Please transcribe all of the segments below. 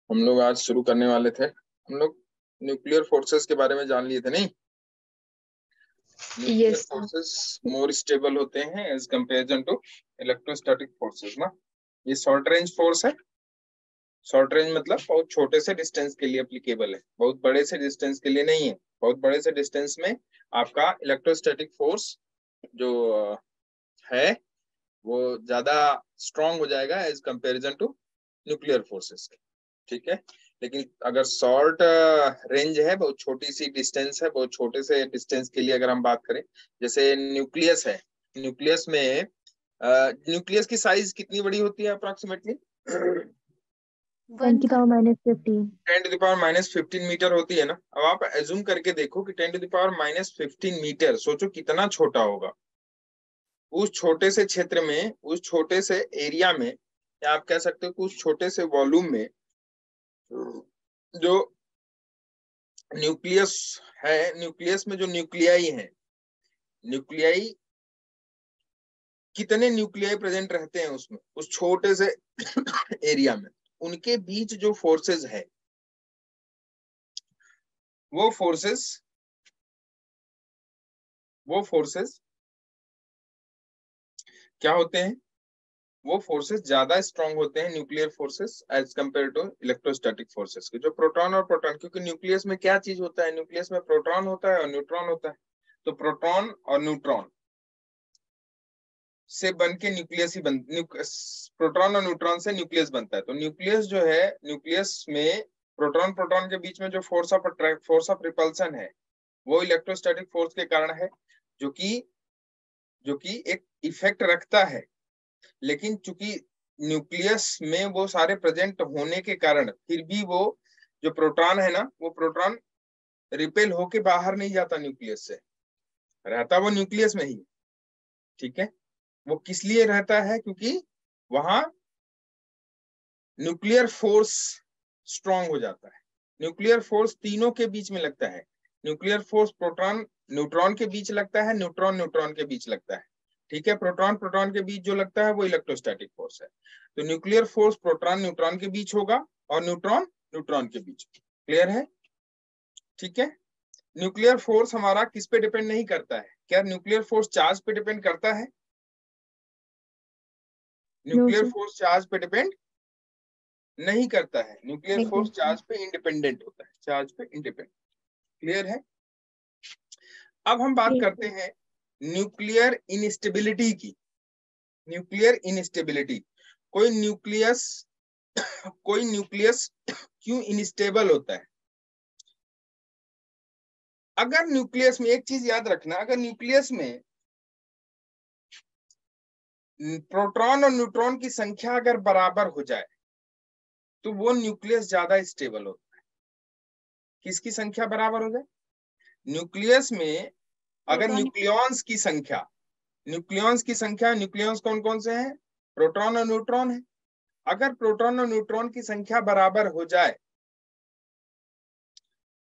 हम लोग आज शुरू करने वाले थे। हम लोग न्यूक्लियर फोर्सेस के बारे में जान लिए थे, नहीं? Nuclear yes sir. Forces more stable होते हैं as comparison to electrostatic forces ना। ये शॉर्ट रेंज फोर्स है। शॉर्ट रेंज मतलब बहुत छोटे से डिस्टेंस के लिए एप्लीकेबल है, बहुत बड़े से डिस्टेंस के लिए नहीं है। बहुत बड़े से डिस्टेंस में आपका इलेक्ट्रोस्टैटिक फोर्स जो है वो ज्यादा स्ट्रांग हो जाएगा as comparison to nuclear forces. ठीक है। लेकिन अगर शॉर्ट रेंज है, बहुत छोटी सी डिस्टेंस है, बहुत छोटे से डिस्टेंस के लिए अगर हम बात करें, जैसे न्यूक्लियस है। न्यूक्लियस में न्यूक्लियस की साइज कितनी बड़ी होती है अप्रोक्सीमेटली? 10⁻⁻15। 10⁻⁻15 मीटर होती है ना। अब आप एज्यूम करके देखो कि 10⁻⁻15 मीटर, सोचो कितना छोटा होगा। उस छोटे से क्षेत्र में, उस छोटे से एरिया में, या आप कह सकते हो कि उस छोटे से वॉल्यूम में जो न्यूक्लियस है, न्यूक्लियस में जो न्यूक्लियाई है, न्यूक्लियाई कितने न्यूक्लियाई प्रेजेंट रहते हैं उसमें, उस छोटे से एरिया में, उनके बीच जो फोर्सेस है, वो फोर्सेस वो फोर्सेस क्या होते हैं? वो फोर्सेस ज्यादा स्ट्रांग होते हैं, nuclear forces, as compare to electrostatic forces के। जो प्रोटॉन और प्रोटॉन, क्योंकि न्यूक्लियस में क्या चीज होता है? न्यूक्लियस में प्रोटॉन होता है और न्यूट्रॉन होता है। तो प्रोटॉन और न्यूट्रॉन से बन के न्यूक्लियस ही प्रोटॉन और न्यूट्रॉन से न्यूक्लियस बनता है। तो न्यूक्लियस जो है, न्यूक्लियस में प्रोटॉन प्रोटॉन के बीच में जो फोर्स ऑफ रिपल्सन है, वो इलेक्ट्रोस्टैटिक फोर्स के कारण है, जो कि एक इफेक्ट रखता है। लेकिन चूंकि न्यूक्लियस में वो सारे प्रेजेंट होने के कारण फिर भी वो जो प्रोटॉन है ना, वो प्रोटॉन रिपेल होके बाहर नहीं जाता न्यूक्लियस से, रहता वो न्यूक्लियस में ही। ठीक है। वो किस लिए रहता है? क्योंकि वहां न्यूक्लियर फोर्स स्ट्रांग हो जाता है। न्यूक्लियर फोर्स तीनों के बीच में लगता है। न्यूक्लियर फोर्स प्रोटॉन न्यूट्रॉन के बीच लगता है, न्यूट्रॉन न्यूट्रॉन के बीच लगता है। ठीक है। प्रोटॉन प्रोटॉन के बीच जो लगता है वो इलेक्ट्रोस्टैटिक फोर्स है। तो न्यूक्लियर फोर्स प्रोटॉन न्यूट्रॉन के बीच होगा और न्यूट्रॉन न्यूट्रॉन के बीच। क्लियर है? ठीक है। न्यूक्लियर फोर्स हमारा किस पे डिपेंड नहीं करता है? क्या न्यूक्लियर फोर्स चार्ज पे डिपेंड करता है? No nuclear sir. Force charge पे डिपेंड नहीं करता है। न्यूक्लियर नहीं फोर्स करता। चार्ज पे इंडिपेंडेंट होता है, चार्ज पे इंडिपेंडेंट। क्लियर है? अब हम बात यस करते सर। हैं न्यूक्लियर इनस्टेबिलिटी की। Nuclear instability. कोई न्यूक्लियस कोई न्यूक्लियस क्यों इनस्टेबल होता है? अगर न्यूक्लियस में एक चीज याद रखना, अगर न्यूक्लियस में प्रोटॉन और न्यूट्रॉन की संख्या अगर बराबर हो जाए तो वो न्यूक्लियस ज्यादा स्टेबल होता है। किसकी संख्या बराबर हो जाए? न्यूक्लियस में अगर प्रोटॉन। न्यूक्लियॉन्स कौन कौन से हैं? प्रोटॉन और न्यूट्रॉन है। अगर प्रोटॉन और न्यूट्रॉन की संख्या बराबर हो जाए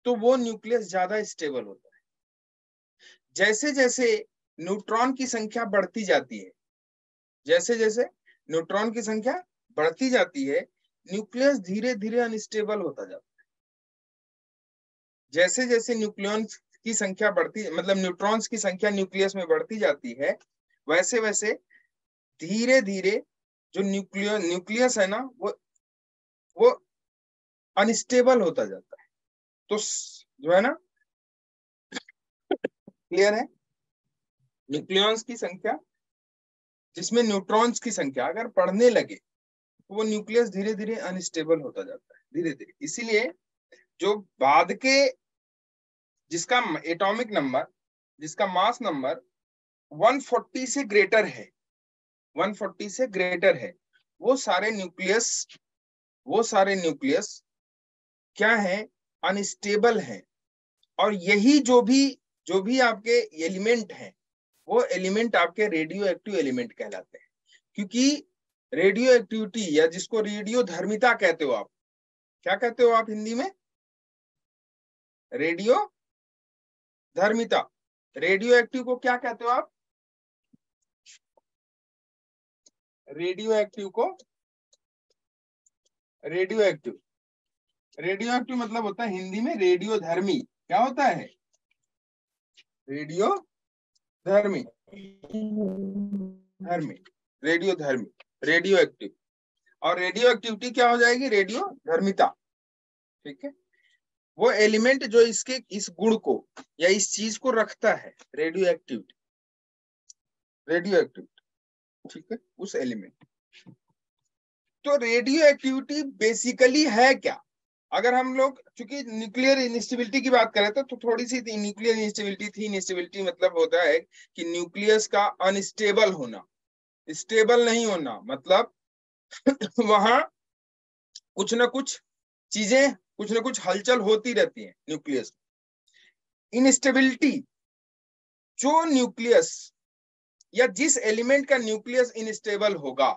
तो वो न्यूक्लियस ज्यादा स्टेबल होता है। जैसे जैसे न्यूट्रॉन की संख्या बढ़ती जाती है, जैसे जैसे न्यूट्रॉन की संख्या बढ़ती जाती है, न्यूक्लियस धीरे धीरे अनस्टेबल होता जाता है। जैसे जैसे न्यूक्लियॉन की संख्या बढ़ती, मतलब न्यूट्रॉन्स की संख्या न्यूक्लियस में बढ़ती जाती है, वैसे वैसे धीरे धीरे जो न्यूक्लियस है ना, वो अनस्टेबल होता जाता है। तो जो है ना, क्लियर है? न्यूक्लियॉन्स की संख्या, जिसमें न्यूट्रॉन्स की संख्या अगर बढ़ने लगे तो वो न्यूक्लियस धीरे धीरे अनस्टेबल होता जाता है, धीरे धीरे। इसीलिए जो बाद के, जिसका एटॉमिक नंबर, जिसका मास नंबर 140 से ग्रेटर है, 140 से ग्रेटर है, वो सारे न्यूक्लियस क्या है? अनस्टेबल है। और यही जो भी आपके एलिमेंट हैं, वो एलिमेंट आपके रेडियो एक्टिव एलिमेंट कहलाते हैं। क्योंकि रेडियो एक्टिविटी, या जिसको रेडियो धर्मिता कहते हो आप, क्या कहते हो आप हिंदी में? रेडियो धर्मिता। रेडियो एक्टिव को क्या कहते हो आप? रेडियो एक्टिव को रेडियो एक्टिव रेडियो एक्टिव मतलब होता है हिंदी में रेडियो धर्मी। क्या होता है? रेडियो धर्मी, धर्मी, रेडियो धर्मी, रेडियो एक्टिव। और रेडियो एक्टिविटी क्या हो जाएगी? रेडियो धर्मिता। ठीक है, वो एलिमेंट जो इसके इस गुण को या इस चीज को रखता है, रेडियो एक्टिविटी, रेडियो एक्टिविटी। ठीक है, उस एलिमेंट। तो रेडियो एक्टिविटी बेसिकली है क्या? अगर हम लोग चूंकि न्यूक्लियर इनस्टेबिलिटी की बात करें तो थोड़ी सी न्यूक्लियर इनस्टेबिलिटी थी। इनस्टेबिलिटी मतलब होता है कि न्यूक्लियस का अनस्टेबल होना, स्टेबल नहीं होना, मतलब वहां कुछ ना कुछ चीजें, कुछ ना कुछ हलचल होती रहती है न्यूक्लियस। इनस्टेबिलिटी, जो न्यूक्लियस या जिस एलिमेंट का न्यूक्लियस इनस्टेबल होगा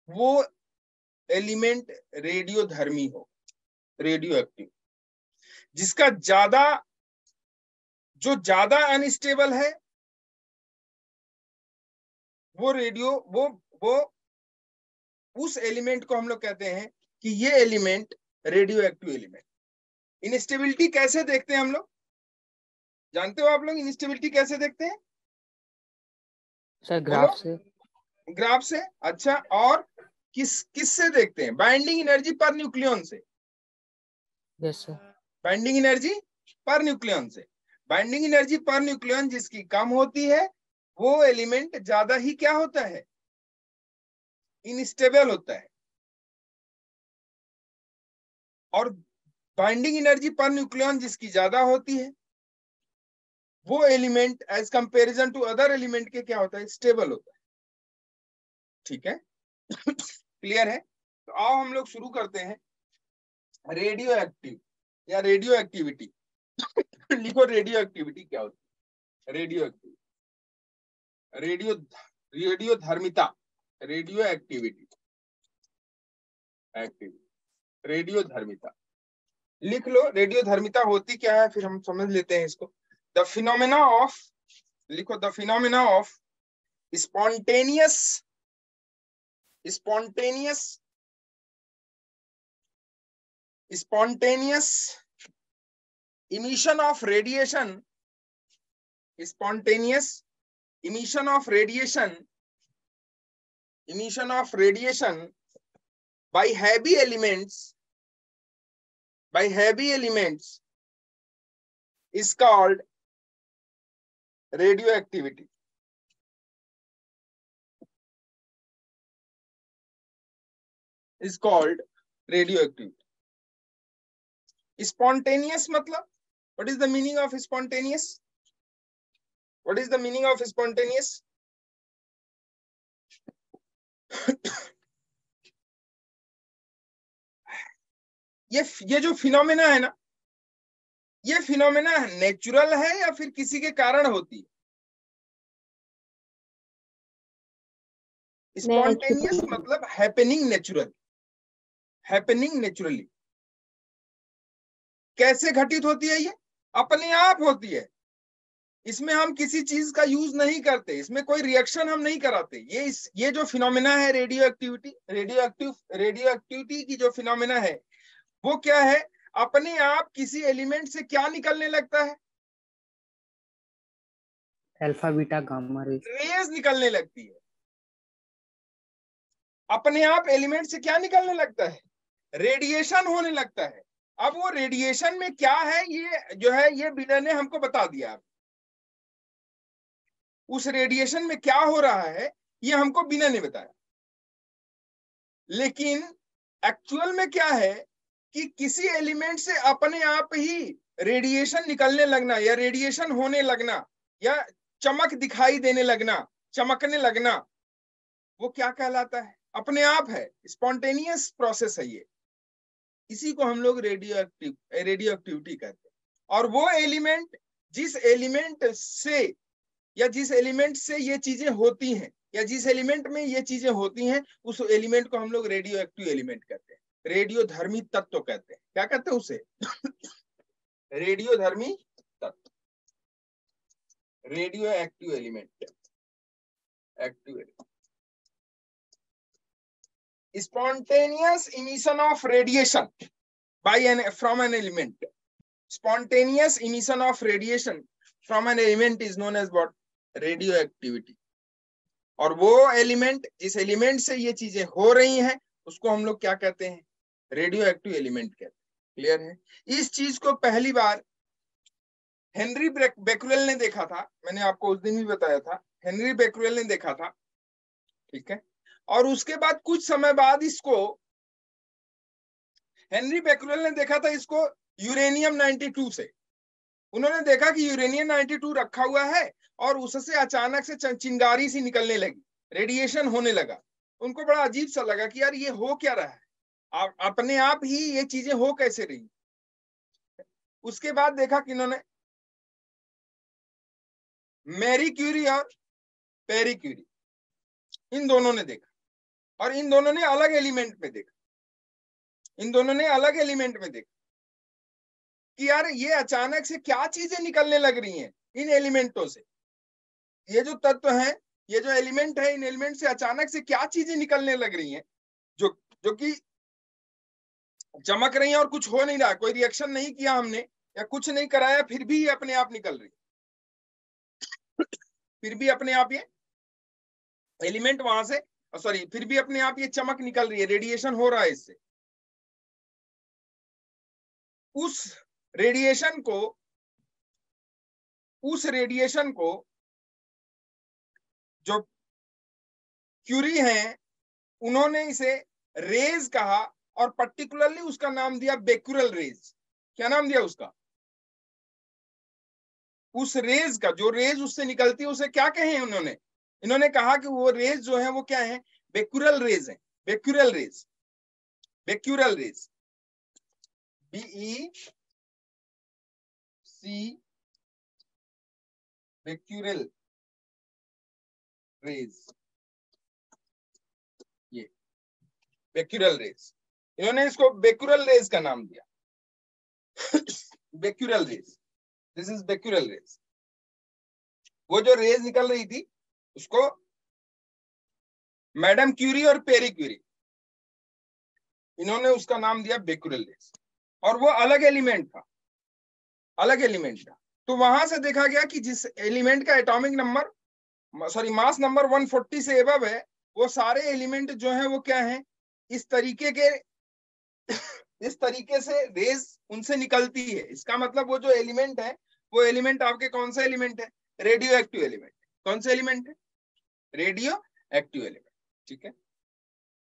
वो एलिमेंट रेडियोधर्मी हो, रेडियो एक्टिव। जिसका ज्यादा, जो ज्यादा अनस्टेबल है वो रेडियो, वो उस एलिमेंट को हम लोग कहते हैं कि ये element radio active element. Instability कैसे देखते हैं हम लोग? जानते हो आप लोग इनस्टेबिलिटी कैसे देखते हैं? सर ग्राफ से। ग्राफ से। अच्छा, और किस से देखते हैं? बाइंडिंग एनर्जी पर न्यूक्लियन से। Yes sir. Binding energy per nucleon से। बाइंडिंग एनर्जी पर न्यूक्लियन जिसकी कम होती है वो एलिमेंट ज्यादा ही क्या होता है? इनस्टेबल होता है। और बाइंडिंग एनर्जी पर न्यूक्लियन जिसकी ज्यादा होती है वो element as comparison to other element के क्या होता है? स्टेबल होता है। ठीक है, क्लियर है? तो आओ हम लोग शुरू करते हैं। रेडियो एक्टिव या रेडियो एक्टिविटी लिखो, रेडियो एक्टिविटी क्या होती है? रेडियो एक्टिव, रेडियो, रेडियो धर्मिता, रेडियो एक्टिविटी, एक्टिविटी, रेडियो धर्मिता। लिख लो रेडियो धर्मिता होती क्या है, फिर हम समझ लेते हैं इसको। द फिनोमेना ऑफ, लिखो, the phenomena of spontaneous, spontaneous, spontaneous emission of radiation, spontaneous emission of radiation, emission of radiation by heavy elements, by heavy elements is called radioactivity, is called radioactivity. Spontaneous मतलब, what is the meaning of spontaneous? What is the meaning of spontaneous? ये जो phenomena है ना, ये phenomena natural है या फिर किसी के कारण होती है? स्पॉन्टेनियस मतलब हैपनिंग नेचुरल, हैपनिंग नेचुरली। कैसे घटित होती है? ये अपने आप होती है। इसमें हम किसी चीज का यूज नहीं करते, इसमें कोई रिएक्शन हम नहीं कराते। ये जो फिनोमेना है रेडियो एक्टिविटी, रेडियो एक्टिविटी की जो फिनोमेना है वो क्या है? अपने आप किसी एलिमेंट से क्या निकलने लगता है? Alpha beta gamma rays, rays निकलने लगती है। अपने आप एलिमेंट से क्या निकलने लगता है? रेडिएशन होने लगता है। अब वो रेडिएशन में क्या है ये जो है ये बिना ने हमको बता दिया। उस रेडिएशन में क्या हो रहा है ये हमको बिना ने बताया। लेकिन एक्चुअल में क्या है कि किसी एलिमेंट से अपने आप ही रेडिएशन निकलने लगना या रेडिएशन होने लगना या चमक दिखाई देने लगना, चमकने लगना, वो क्या कहलाता है? अपने आप है, स्पॉन्टेनियस प्रोसेस है ये। इसी को हम लोग रेडियो एक्टिविटी कहते हैं। और वो एलिमेंट जिस एलिमेंट से या जिस एलिमेंट से ये चीजें होती हैं या जिस एलिमेंट में ये चीजें होती हैं उस एलिमेंट को हम लोग रेडियो एक्टिव एलिमेंट कहते हैं, रेडियो धर्मी तत्व कहते हैं। क्या कहते हैं उसे? रेडियो धर्मी तत्व, radio active element, active element. Spontaneous emission of radiation from an element. Spontaneous emission of radiation from an element is known as what? Radioactivity. और वो एलिमेंट, जिस एलिमेंट से ये चीजें हो रही हैं, उसको हम लोग क्या कहते हैं? रेडियो एक्टिव एलिमेंट कहते हैं। क्लियर है? इस चीज को पहली बार हेनरी बेक्यूरेल ने देखा था, मैंने आपको उस दिन भी बताया था, हेनरी बेक्यूरेल ने देखा था, ठीक है। और उसके बाद कुछ समय बाद इसको हेनरी बेक्यूरेल ने देखा था इसको यूरेनियम 92 से। उन्होंने देखा कि यूरेनियम 92 रखा हुआ है और उससे अचानक से चिंगारी सी निकलने लगी, रेडिएशन होने लगा। उनको बड़ा अजीब सा लगा कि यार ये हो क्या रहा है, अपने आप ही ये चीजें हो कैसे रही। उसके बाद देखा कि इन्होंने मैरी क्यूरी और पेरी क्यूरी, इन दोनों ने देखा, और इन दोनों ने अलग एलिमेंट में देखा, इन दोनों ने अलग एलिमेंट में देखा कि यार ये अचानक से क्या चीजें निकलने लग रही हैं इन एलिमेंटों से। ये जो तत्व हैं, ये जो एलिमेंट है, इन एलिमेंट से अचानक से क्या चीजें निकलने लग रही हैं जो कि चमक रही हैं और कुछ हो नहीं रहा, कोई रिएक्शन नहीं किया हमने या कुछ नहीं कराया, फिर भी ये अपने आप निकल रही, फिर भी अपने आप ये एलिमेंट वहां से, सॉरी, फिर भी अपने आप ये चमक निकल रही है, रेडिएशन हो रहा है इससे। उस रेडिएशन को जो क्यूरी हैं उन्होंने इसे रेज कहा, और पर्टिकुलरली उसका नाम दिया बेक्यूरल रेज। क्या नाम दिया उसका? उस रेज का, जो रेज उससे निकलती है उसे क्या कहे इन्होंने कहा कि वो रेज जो है वो क्या है? बेक्यूरल रेज है। बेक्यूरल रेज, बेक्यूरल रेज, BEC, बेक्यूरल रेज, ये बेक्यूरल रेज, इन्होंने इसको बेक्यूरल रेज का नाम दिया। बेक्यूरल रेज, दिस इज बेक्यूरल रेज। वो जो रेज निकल रही थी उसको मैडम क्यूरी और पेरी क्यूरी, इन्होंने उसका नाम दिया बेक्यूरल रेज, और वो अलग एलिमेंट था, अलग एलिमेंट था। तो वहां से देखा गया कि जिस एलिमेंट का atomic number, sorry, mass number 140 से एबव है, वो सारे एलिमेंट जो है वो क्या है? इस तरीके से रेज उनसे निकलती है। इसका मतलब वो जो एलिमेंट है, वो एलिमेंट आपके कौन सा एलिमेंट है? Radioactive element. कौन सा एलिमेंट है? Radioactive element. ठीक है,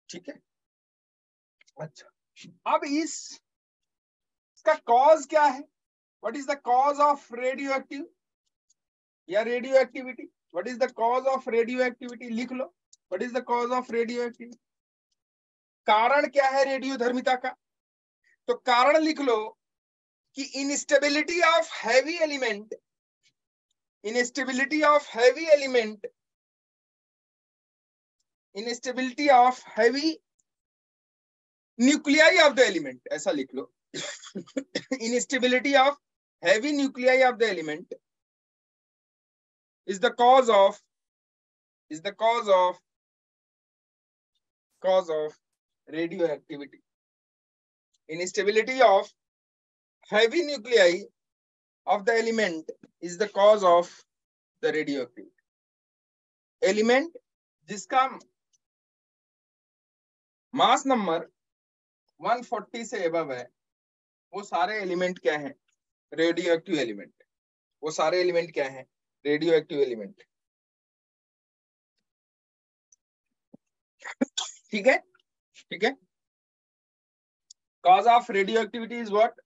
ठीक है। अच्छा, अब इसका कॉज क्या है? What is the cause of radioactive या radioactivity? What is the cause of radioactivity? लिख लो, what is the cause of radioactivity? कारण क्या है रेडियो धर्मिता का? तो कारण लिख लो कि instability of heavy element, instability of heavy element, instability of heavy nuclei of the element, ऐसा लिख लो। Instability of heavy nuclei of the element is the cause of radioactivity. Instability of heavy nuclei of the element is the cause of the radioactivity. Element जिसका mass number 140 से above है, वो सारे element क्या हैं? Radioactive element. वो सारे element क्या हैं? Radioactive element. ठीक है, ठीक है। Cause of radio activity is what?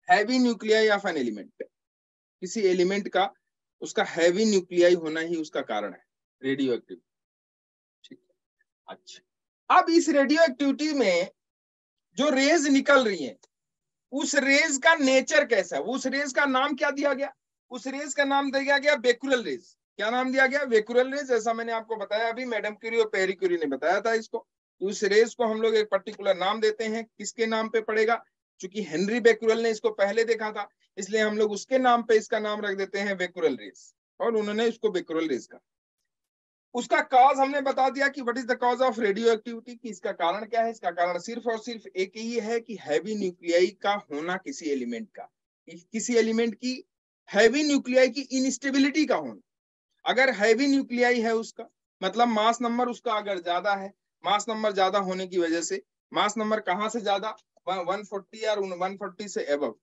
Heavy nuclei of an element. किसी एलिमेंट का उसका हैवी न्यूक्लियाई होना ही उसका कारण है रेडियो एक्टिविटी। ठीक है। अच्छा, अब इस रेडियो एक्टिविटी में जो रेज निकल रही हैं, उस रेज का नेचर कैसा है? उस रेज का नाम क्या दिया गया? उस रेज का नाम दिया गया बेक्यूरल रेज। क्या नाम दिया गया? बेक्यूरल रेज। जैसा मैंने आपको बताया अभी, मैडम क्यूरी और पेरी क्यूरी ने बताया था इसको। उस रेज को हम लोग एक पर्टिकुलर नाम देते हैं, किसके नाम पे पड़ेगा? क्योंकि हेनरी बेक्यूरल ने इसको पहले देखा था, इसलिए हम लोग उसके नाम पे इसका नाम रख देते हैं बेक्यूरल रेज, और उन्होंने इसको बेक्यूरल रेज कहा। उसका कॉज हमने बता दिया कि what is the cause of radio activity, कि इसका कारण क्या है। इसका कारण सिर्फ और सिर्फ एक ही है कि हैवी न्यूक्लियाई का होना, किसी एलिमेंट का, किसी एलिमेंट की हैवी न्यूक्लियाई की इनस्टेबिलिटी का होना। अगर हैवी न्यूक्लियाई है उसका मतलब मास नंबर उसका अगर ज्यादा है, मास नंबर ज्यादा होने की वजह से, मास नंबर कहां से ज्यादा, 140 या 140 से एबव,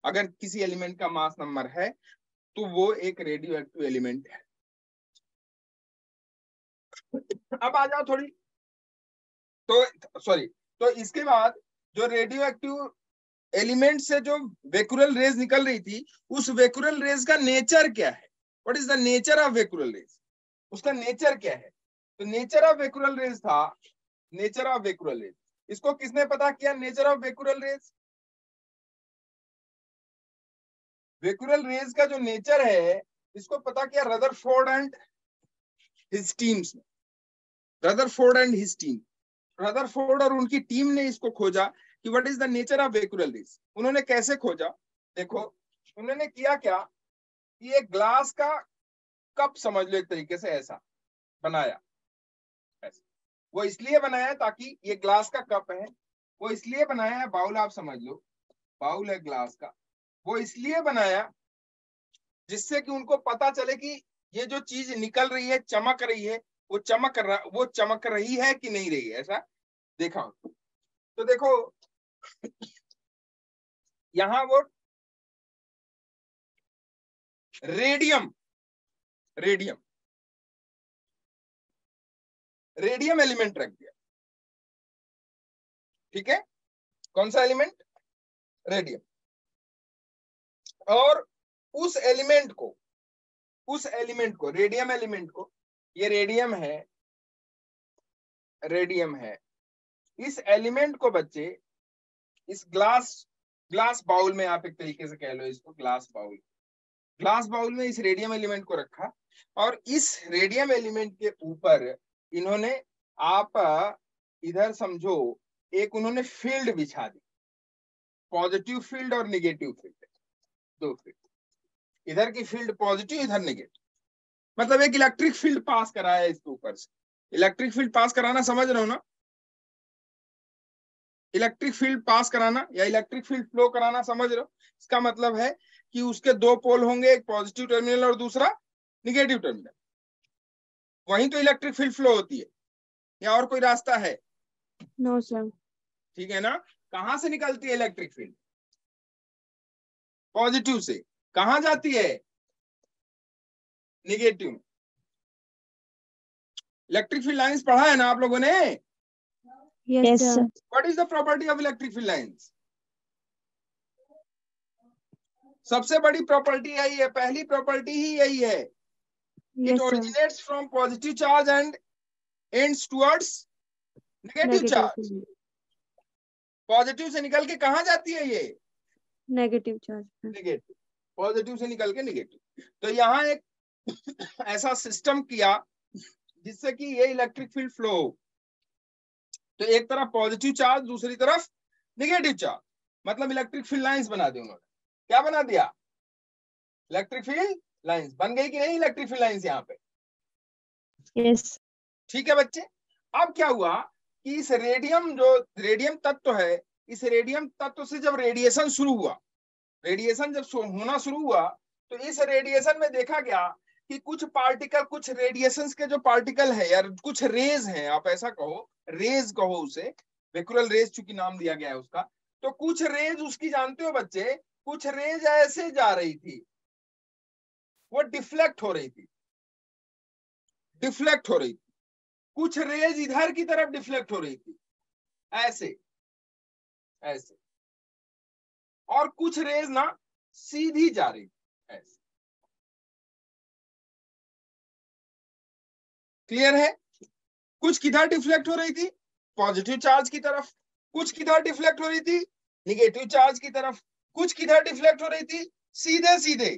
अगर किसी एलिमेंट का मास नंबर है तो वो एक रेडियो एक्टिव एलिमेंट है। अब आ जाओ थोड़ी, तो सॉरी, तो इसके बाद जो रेडियो एक्टिव एलिमेंट से जो वेक्यूरल रेज निकल रही थी, उस वेक्यूरल रेज का नेचर क्या है, what is the nature of Becquerel rays, उसका नेचर क्या है। तो नेचर ऑफ वेक्यूरल रेज था, नेचर ऑफ वेक्यूरल रेज, इसको किसने पता किया nature of Becquerel rays. Becquerel rays का जो नेचर है इसको पता किया रदरफोर्ड एंड हिज टीम्स ने, Rutherford and his team, Rutherford और उनकी टीम ने इसको खोजा कि what is the nature of Becquerel rays. उन्होंने कैसे खोजा, देखो उन्होंने किया क्या, ये ग्लास का कप समझ लो एक तरीके से, ऐसा बनाया, ऐसा। वो इसलिए बनाया ताकि ये ग्लास का कप है, वो इसलिए बनाया है, बाउल आप समझ लो, बाउल है ग्लास का, वो इसलिए बनाया जिससे कि उनको पता चले कि ये जो चीज निकल रही है, चमक रही है, वो चमक रही है कि नहीं रही है, ऐसा देखा। तो देखो यहां वो रेडियम रेडियम रेडियम एलिमेंट रख दिया, ठीक है, कौन सा एलिमेंट, रेडियम। और उस एलिमेंट को रेडियम एलिमेंट को, ये रेडियम है, रेडियम है, इस एलिमेंट को बच्चे इस ग्लास बाउल में, आप एक तरीके से कह लो इसको ग्लास बाउल में इस रेडियम एलिमेंट को रखा, और इस रेडियम एलिमेंट के ऊपर इन्होंने, आप इधर समझो, एक उन्होंने फील्ड बिछा दी, पॉजिटिव फील्ड और निगेटिव फील्ड, दो फील्ड, इधर की फील्ड पॉजिटिव, इधर नेगेटिव, मतलब एक इलेक्ट्रिक फील्ड पास कराया इसके ऊपर से। इलेक्ट्रिक फील्ड पास कराना समझ रहे हो ना, इलेक्ट्रिक फील्ड पास कराना या इलेक्ट्रिक फील्ड फ्लो कराना समझ रहे हो। इसका मतलब है कि उसके दो पोल होंगे, एक पॉजिटिव टर्मिनल और दूसरा निगेटिव टर्मिनल, वहीं तो इलेक्ट्रिक फील्ड फ्लो होती है, या और कोई रास्ता है। No sir. ठीक है ना, कहां से निकलती है इलेक्ट्रिक फील्ड, पॉजिटिव से, कहां जाती है, निगेटिव में। इलेक्ट्रिक फील्ड लाइंस पढ़ा है ना आप लोगों ने, yes sir. What is the property of electric field lines, सबसे बड़ी प्रॉपर्टी यही है, पहली प्रॉपर्टी ही यही है, it originates from positive charge and ends towards negative charge. Positive से निकल के कहां जाती है ये, नेगेटिव चार्ज, नेगेटिव, पॉजिटिव से निकल के नेगेटिव। तो यहाँ एक ऐसा सिस्टम किया जिससे कि ये इलेक्ट्रिक फील्ड फ्लो हो, तो एक तरफ पॉजिटिव चार्ज, दूसरी तरफ नेगेटिव चार्ज, मतलब इलेक्ट्रिक फील्ड लाइंस बना दी उन्होंने। क्या बना दिया, इलेक्ट्रिक फील्ड लाइंस बन गई कि नहीं, इलेक्ट्रिक फील्ड लाइंस यहाँ पे, यस। ठीक है बच्चे। अब क्या हुआ कि इस रेडियम, जो रेडियम तत्व है, इस रेडियम तत्व से जब रेडिएशन शुरू हुआ, रेडिएशन जब होना शुरू हुआ, तो इस रेडिएशन में देखा गया कि कुछ पार्टिकल, कुछ रेडिएशंस के जो पार्टिकल है यार, कुछ रेज हैं, आप ऐसा कहो, रेज कहो उसे, वेक्यूरल रेज चूंकि नाम दिया गया है उसका, तो कुछ रेज उसकी जानते हो बच्चे, कुछ रेज ऐसे जा रही थी, वो डिफ्लेक्ट हो रही थी, डिफ्लेक्ट हो रही थी, कुछ रेज इधर की तरफ डिफ्लेक्ट हो रही थी, ऐसे ऐसे, और कुछ रेज ना सीधी जा रही थी, ऐसे। क्लियर है, कुछ किधर डिफ्लेक्ट हो रही थी, पॉजिटिव चार्ज की तरफ, कुछ किधर डिफ्लेक्ट हो रही थी, निगेटिव चार्ज की तरफ, कुछ किधर डिफ्लेक्ट हो रही थी, सीधे सीधे,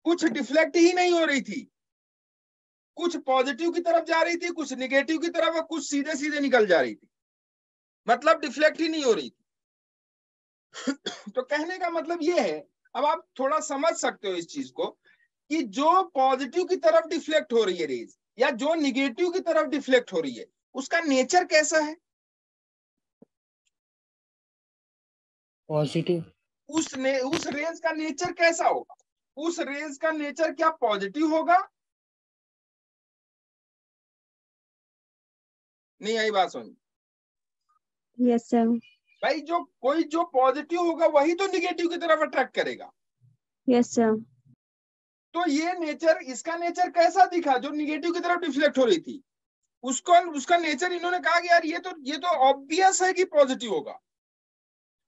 कुछ डिफ्लेक्ट ही नहीं हो रही थी, कुछ पॉजिटिव की तरफ जा रही थी, कुछ निगेटिव की तरफ, और कुछ सीधे सीधे निकल जा रही थी, मतलब डिफ्लेक्ट ही नहीं हो रही थी। तो कहने का मतलब ये है, अब आप थोड़ा समझ सकते हो इस चीज को, कि जो पॉजिटिव की तरफ डिफ्लेक्ट हो रही है रेज या जो निगेटिव की तरफ डिफ्लेक्ट हो रही है उसका नेचर कैसा है? पॉजिटिव। उस रेज का नेचर कैसा होगा? उस रेज का नेचर क्या पॉजिटिव होगा? नहीं आई बात समझ? Yes sir. भाई जो पॉजिटिव होगा वही तो निगेटिव की तरफ अट्रैक्ट करेगा। Yes sir. तो ये नेचर, इसका नेचर कैसा दिखा जो निगेटिव की तरफ डिफ्लेक्ट हो रही थी? उसका नेचर इन्होंने कहा कि यार ये तो ऑब्वियस है कि पॉजिटिव होगा,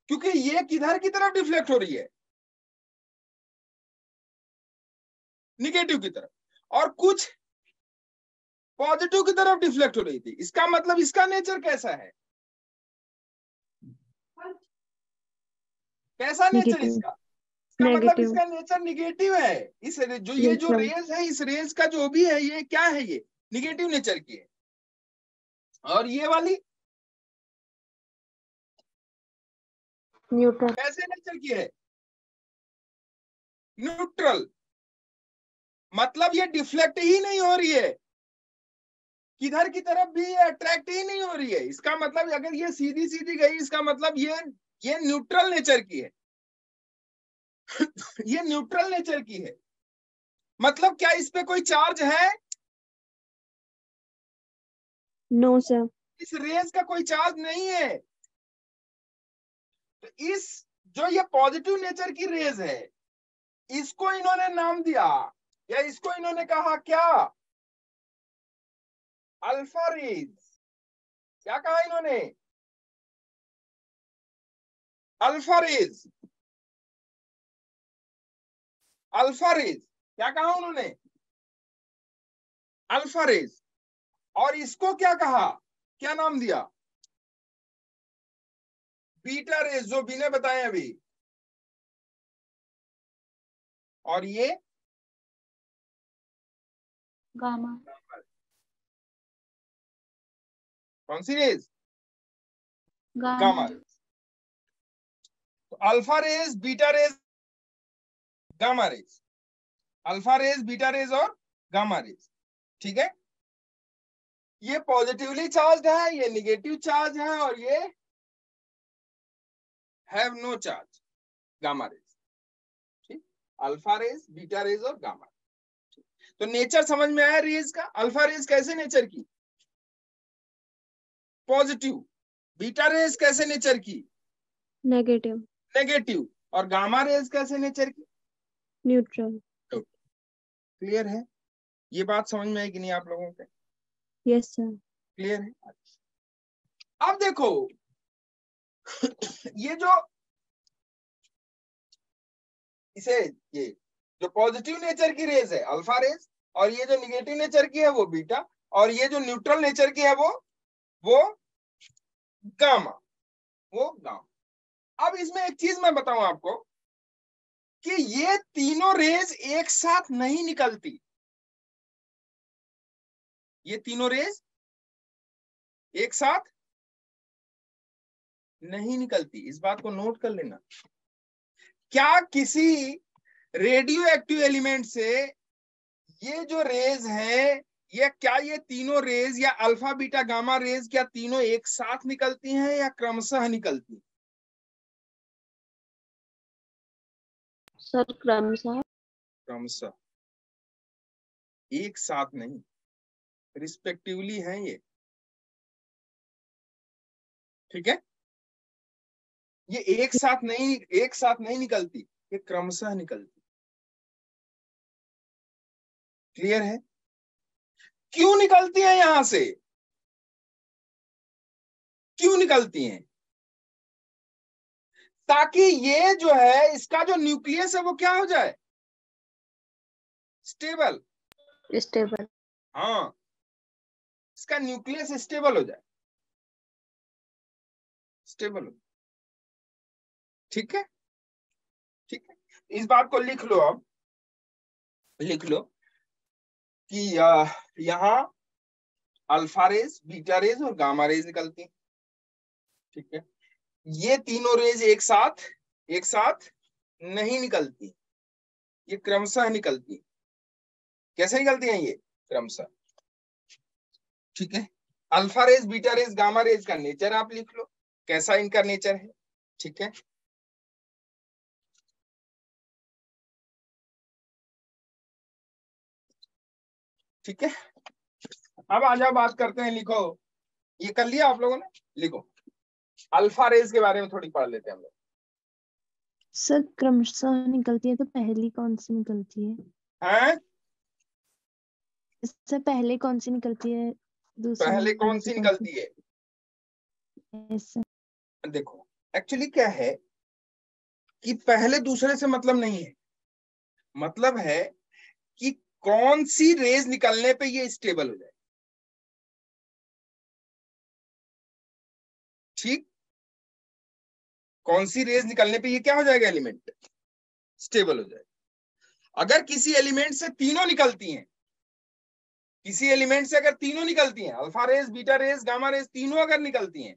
क्योंकि ये किधर की तरफ डिफ्लेक्ट हो रही है? निगेटिव की तरफ, और कुछ पॉजिटिव की तरफ डिफ्लेक्ट हो रही थी। इसका मतलब इसका नेचर कैसा है? कैसा नेचर इसका? इसका मतलब इसका नेचर निगेटिव है। इस जो ये जो रेज है, इस रेज का जो भी है ये क्या है? ये निगेटिव नेचर की है। और ये वाली न्यूट्रल। कैसे नेचर की है? न्यूट्रल। मतलब ये डिफ्लेक्ट ही नहीं हो रही है, किधर की तरफ भी ये अट्रैक्ट ही नहीं हो रही है। इसका मतलब अगर ये सीधी सीधी गई, इसका मतलब ये न्यूट्रल नेचर की है। ये न्यूट्रल नेचर की है। मतलब क्या इस पे कोई चार्ज है? No sir. इस रेज का कोई चार्ज नहीं है। तो इस जो ये पॉजिटिव नेचर की रेज है, इसको इन्होंने नाम दिया, या इसको इन्होंने कहा क्या? Alpha rays. क्या कहा इन्होंने? Alpha rays. अल्फा रेज क्या कहा उन्होंने? Alpha rays. और इसको क्या कहा, क्या नाम दिया? बीटा रेज, जो भी ने बताए अभी। और ये गामा। कौन सी रेज? गामा। Gamma rays. तो alpha rays, beta rays, gamma rays. Alpha rays, beta rays और गामा रेज। ठीक है, ये पॉजिटिवली चार्ज है, ये निगेटिव चार्ज है, और ये have no charge, gamma rays. ठीक, अल्फा रेज, बीटा रेज और गामा। तो नेचर समझ में आया रेज का? अल्फा रेज कैसे नेचर की? पॉजिटिव। बीटा रेज कैसे नेचर की? नेगेटिव। नेगेटिव। और गामा रेज कैसे नेचर की? न्यूट्रल। क्लियर है? ये बात समझ में आई कि नहीं आप लोगों के? Yes sir. क्लियर है? अब देखो, ये जो इसे ये जो पॉजिटिव नेचर की रेज है अल्फा रेज, और ये जो निगेटिव नेचर की है वो बीटा, और ये जो न्यूट्रल नेचर की है वो गामा, वो गामा। अब इसमें एक चीज मैं बताऊं आपको कि ये तीनों रेज एक साथ नहीं निकलती। ये तीनों रेज एक साथ नहीं निकलती, इस बात को नोट कर लेना। क्या किसी रेडियो एक्टिव एलिमेंट से ये जो रेज है, ये तीनों रेज या अल्फा बीटा गामा रेज क्या तीनों एक साथ निकलती हैं या क्रमशः निकलती? सर क्रमशः। क्रमशः, एक साथ नहीं, रिस्पेक्टिवली है ये। ठीक है, ये एक साथ नहीं निकलती, ये क्रमशः निकलती। क्लियर है? क्यों निकलती है? यहां से क्यों निकलती हैं? ताकि ये जो है इसका जो न्यूक्लियस है वो क्या हो जाए? स्टेबल। स्टेबल। हाँ, इसका न्यूक्लियस स्टेबल हो जाए, स्टेबल हो। ठीक है, ठीक है, इस बात को लिख लो। अब लिख लो कि यहाँ अल्फा रेज, बीटा रेज और गामा रेज निकलती हैं। ठीक है, ये तीनों रेज एक साथ नहीं निकलती, ये क्रमशः निकलती। कैसे निकलती हैं ये क्रमशः, ठीक है। Alpha rays, beta rays, gamma rays का नेचर आप लिख लो, कैसा इनका नेचर है, ठीक है। ठीक है, अब आ जाओ बात करते हैं, लिखो, ये कर लिया आप लोगों ने, लिखो अल्फा रेज के बारे में थोड़ी पढ़ लेते हैं हम लोग। सर क्रमशः निकलती है तो पहली कौन सी निकलती है? हैं? इससे पहले कौन सी निकलती है? दूसरी पहले कौन वाली सी से निकलती है? Yes sir. देखो एक्चुअली क्या है कि पहले दूसरे से मतलब नहीं है, मतलब है कि कौन सी रेज निकलने पे ये स्टेबल हो जाए, ठीक। कौन सी रेज निकलने पे ये क्या हो जाएगा, एलिमेंट स्टेबल हो जाएगा। अगर किसी एलिमेंट से तीनों निकलती हैं, किसी एलिमेंट से अगर तीनों निकलती हैं, alpha rays, beta rays, gamma rays, तीनों अगर निकलती हैं,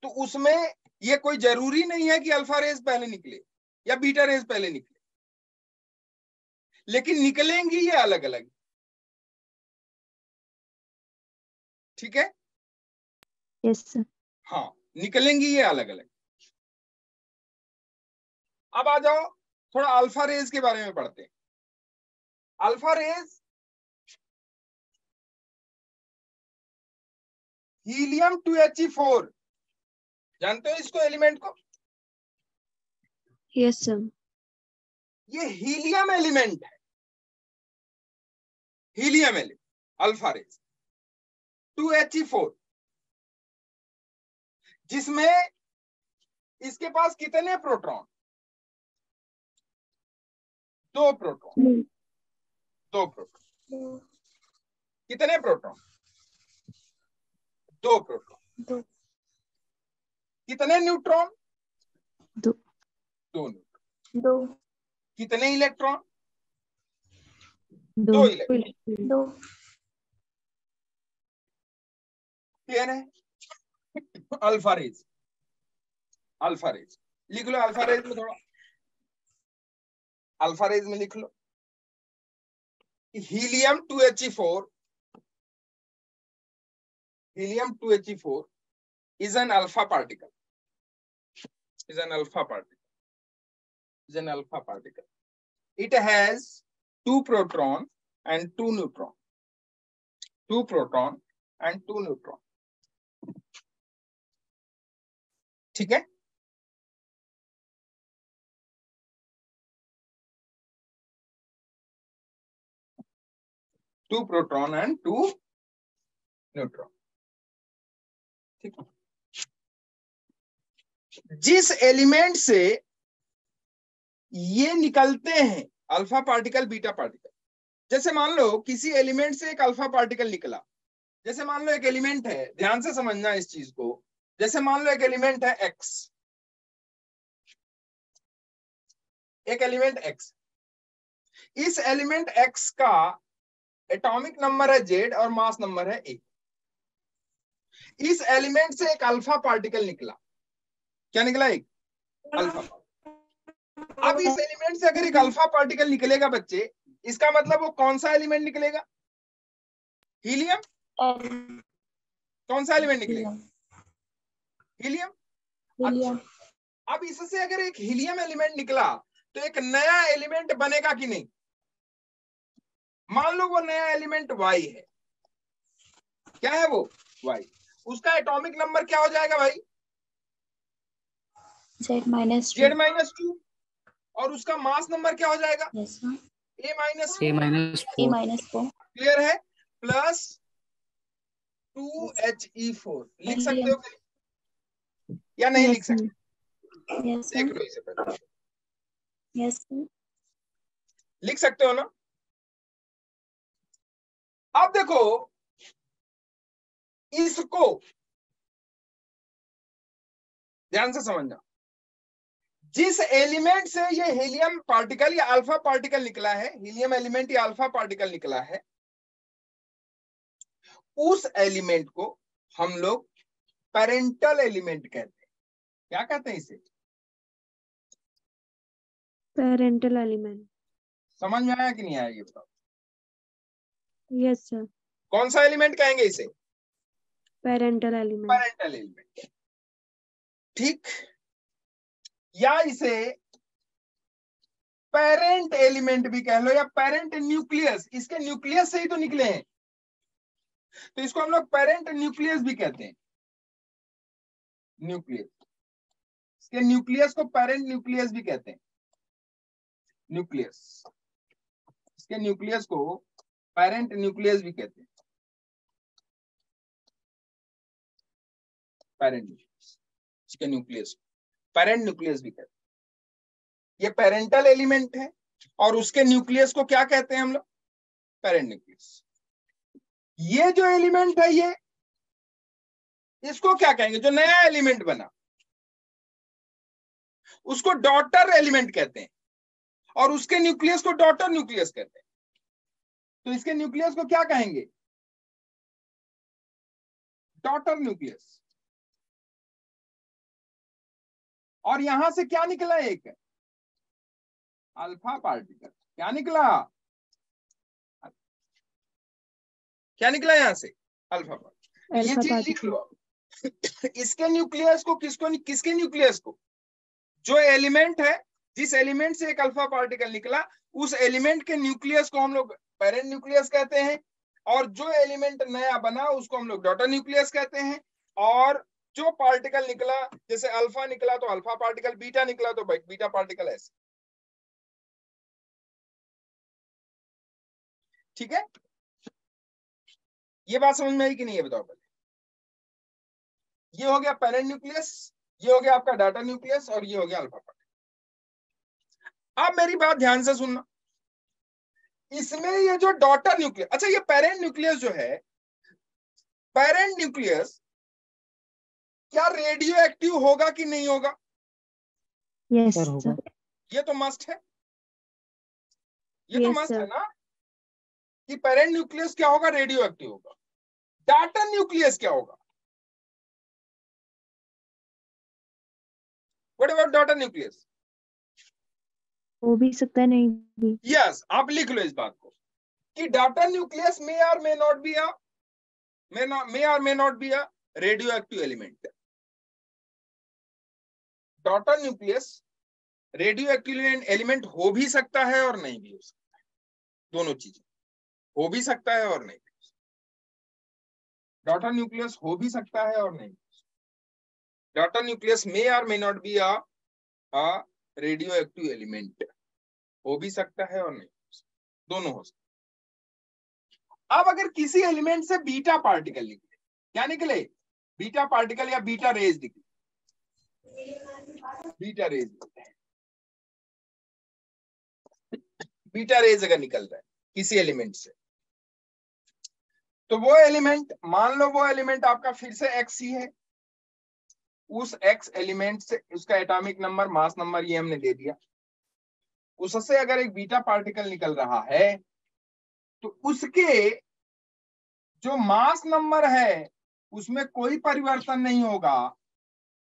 तो उसमें ये कोई जरूरी नहीं है कि अल्फा रेज पहले निकले या बीटा रेज पहले निकले, लेकिन निकलेंगी ये अलग अलग, ठीक है। Yes sir. हाँ, निकलेंगी ये अलग अलग। अब आ जाओ थोड़ा अल्फा रेज के बारे में पढ़ते हैं। अल्फा रेज हीलियम 2He4, जानते हो इसको, एलिमेंट को? Yes sir. ये हीलियम एलिमेंट है, helium element alpha rays 2He4, जिसमें इसके पास कितने प्रोटॉन? 2 proton, 2 proton. कितने प्रोटॉन? 2 प्रोटॉन। 2 कितने न्यूट्रॉन? 2 2 न्यूट्रॉन। 2 कितने इलेक्ट्रॉन? 2 2 इलेक्ट्रॉन। 2 क्लियर है? अल्फा रेज, अल्फा रेज लिख लो, अल्फा रेज में थोड़ा, अल्फा रेज में लिख लो helium 2He4, helium 2He4 is an alpha particle, is an alpha particle, is an alpha particle. It has 2 proton and 2 neutron, 2 proton and 2 neutron, ठीक है। To proton and 2 neutron, ठीक है। जिस एलिमेंट से ये निकलते हैं अल्फा पार्टिकल, बीटा पार्टिकल, जैसे मान लो किसी एलिमेंट से एक अल्फा पार्टिकल निकला, जैसे मान लो एक एलिमेंट है, ध्यान से समझना इस चीज को, जैसे मान लो एक एलिमेंट है एक्स, एक एलिमेंट एक्स, इस एलिमेंट एक्स का एटॉमिक नंबर है जेड और मास नंबर है ए। इस एलिमेंट से एक अल्फा पार्टिकल निकला, क्या निकला? एक अल्फा। अब इस एलिमेंट से अगर एक अल्फा पार्टिकल निकलेगा बच्चे, इसका मतलब वो कौन सा एलिमेंट निकलेगा? हीलियम। कौन सा एलिमेंट निकलेगा? हीलियम। अच्छा, अब इससे अगर एक हीलियम एलिमेंट निकला तो एक नया एलिमेंट बनेगा कि नहीं? मान लो वो नया एलिमेंट वाई है, क्या है वो? वाई। उसका एटॉमिक नंबर क्या हो जाएगा भाई? Z-2। और उसका मास नंबर क्या हो जाएगा? A-4। क्लियर है? प्लस 2He4 लिख सकते हो या नहीं लिख सकते? देख लो इसे पहले, लिख सकते हो ना? अब देखो इसको ध्यान से समझना, जिस एलिमेंट से ये हीलियम पार्टिकल या अल्फा पार्टिकल निकला है, हीलियम एलिमेंट या अल्फा पार्टिकल निकला है, उस एलिमेंट को हम लोग पेरेंटल एलिमेंट कहते हैं। क्या कहते हैं इसे? Parental element. समझ में आया कि नहीं आया ये बताओ? Yes sir. कौन सा एलिमेंट कहेंगे इसे? Parental element. पेरेंटल एलिमेंट, ठीक। या इसे पेरेंट एलिमेंट भी कह लो, या पेरेंट न्यूक्लियस, इसके न्यूक्लियस से ही तो निकले हैं, तो इसको हम लोग पेरेंट न्यूक्लियस भी कहते हैं। न्यूक्लियस, इसके न्यूक्लियस को पेरेंट न्यूक्लियस भी कहते हैं। न्यूक्लियस, इसके न्यूक्लियस को पेरेंट न्यूक्लियस भी कहते हैं। पेरेंट न्यूक्लियस, इसके न्यूक्लियस पेरेंट न्यूक्लियस भी कहते हैं। ये पेरेंटल एलिमेंट है और उसके न्यूक्लियस को क्या कहते हैं हम लोग? Parent nucleus. ये जो एलिमेंट है ये, इसको क्या कहेंगे? जो नया एलिमेंट बना उसको डॉटर एलिमेंट कहते हैं, और उसके न्यूक्लियस को डॉटर न्यूक्लियस कहते हैं। तो इसके न्यूक्लियस को क्या कहेंगे? Daughter nucleus. और यहां से क्या निकला? एक अल्फा पार्टिकल। क्या निकला? क्या निकला यहां से? Alpha particle. ये चीज लिख लो। इसके न्यूक्लियस को किसके न्यूक्लियस को? जो एलिमेंट है, जिस एलिमेंट से एक अल्फा पार्टिकल निकला, उस एलिमेंट के न्यूक्लियस को हम लोग पेरेंट न्यूक्लियस कहते हैं, और जो एलिमेंट नया बना उसको हम लोग डॉटर न्यूक्लियस कहते हैं। और जो पार्टिकल निकला, जैसे अल्फा निकला तो अल्फा पार्टिकल, बीटा निकला तो बीटा पार्टिकल, ऐसे। ठीक है, ये बात समझ में आई कि नहीं? ये बताओ पहले। ये हो गया पेरेंट न्यूक्लियस, ये हो गया आपका डाटा न्यूक्लियस, और ये हो गया अल्फा पार्टिकल। अब मेरी बात ध्यान से सुनना। इसमें ये जो डॉटर न्यूक्लियस, अच्छा ये पेरेंट न्यूक्लियस जो है, पेरेंट न्यूक्लियस क्या रेडियो एक्टिव होगा कि नहीं होगा? Yes sir. ये तो मस्ट है, ये तो Yes, मस्ट है sir. ना कि पेरेंट न्यूक्लियस क्या होगा? रेडियो एक्टिव होगा। डाटा न्यूक्लियस क्या होगा? What about daughter nucleus? हो भी सकता है, नहीं भी। यस, आप लिख लो इस बात को कि डाटा न्यूक्लियस मे और may not be a radio active element. Daughter nucleus radio active element हो भी सकता है और नहीं भी हो सकता है, दोनों चीजें। हो भी सकता है और नहीं भी। डॉटर न्यूक्लियस हो भी सकता है और नहीं। डॉटर न्यूक्लियस मे और may not be a radio active element. हो भी सकता है और नहीं, दोनों हो सकते। अब अगर किसी एलिमेंट से बीटा पार्टिकल निकले, क्या निकले? बीटा पार्टिकल या बीटा रेज निकले। बीटा रेज निकलते हैं, बीटा रेज अगर निकल रहा है किसी एलिमेंट से, तो वो एलिमेंट, मान लो वो एलिमेंट आपका फिर से एक्स ही है, उस एक्स एलिमेंट से उसका एटॉमिक नंबर, मास नंबर ये हमने दे दिया, उससे अगर एक बीटा पार्टिकल निकल रहा है तो उसके जो मास नंबर है उसमें कोई परिवर्तन नहीं होगा,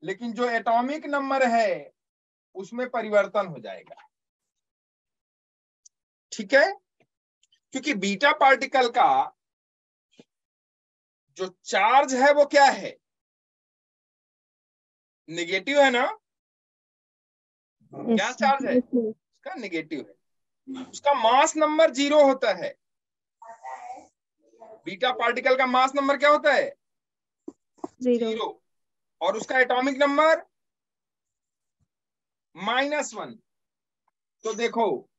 लेकिन जो एटॉमिक नंबर है उसमें परिवर्तन हो जाएगा। ठीक है, क्योंकि बीटा पार्टिकल का जो चार्ज है वो क्या है? नेगेटिव है ना? Yes, क्या sir. चार्ज है उसका? नेगेटिव है। उसका मास नंबर 0 होता है। बीटा पार्टिकल का मास नंबर क्या होता है? 0। और उसका एटॉमिक नंबर -1। तो देखो,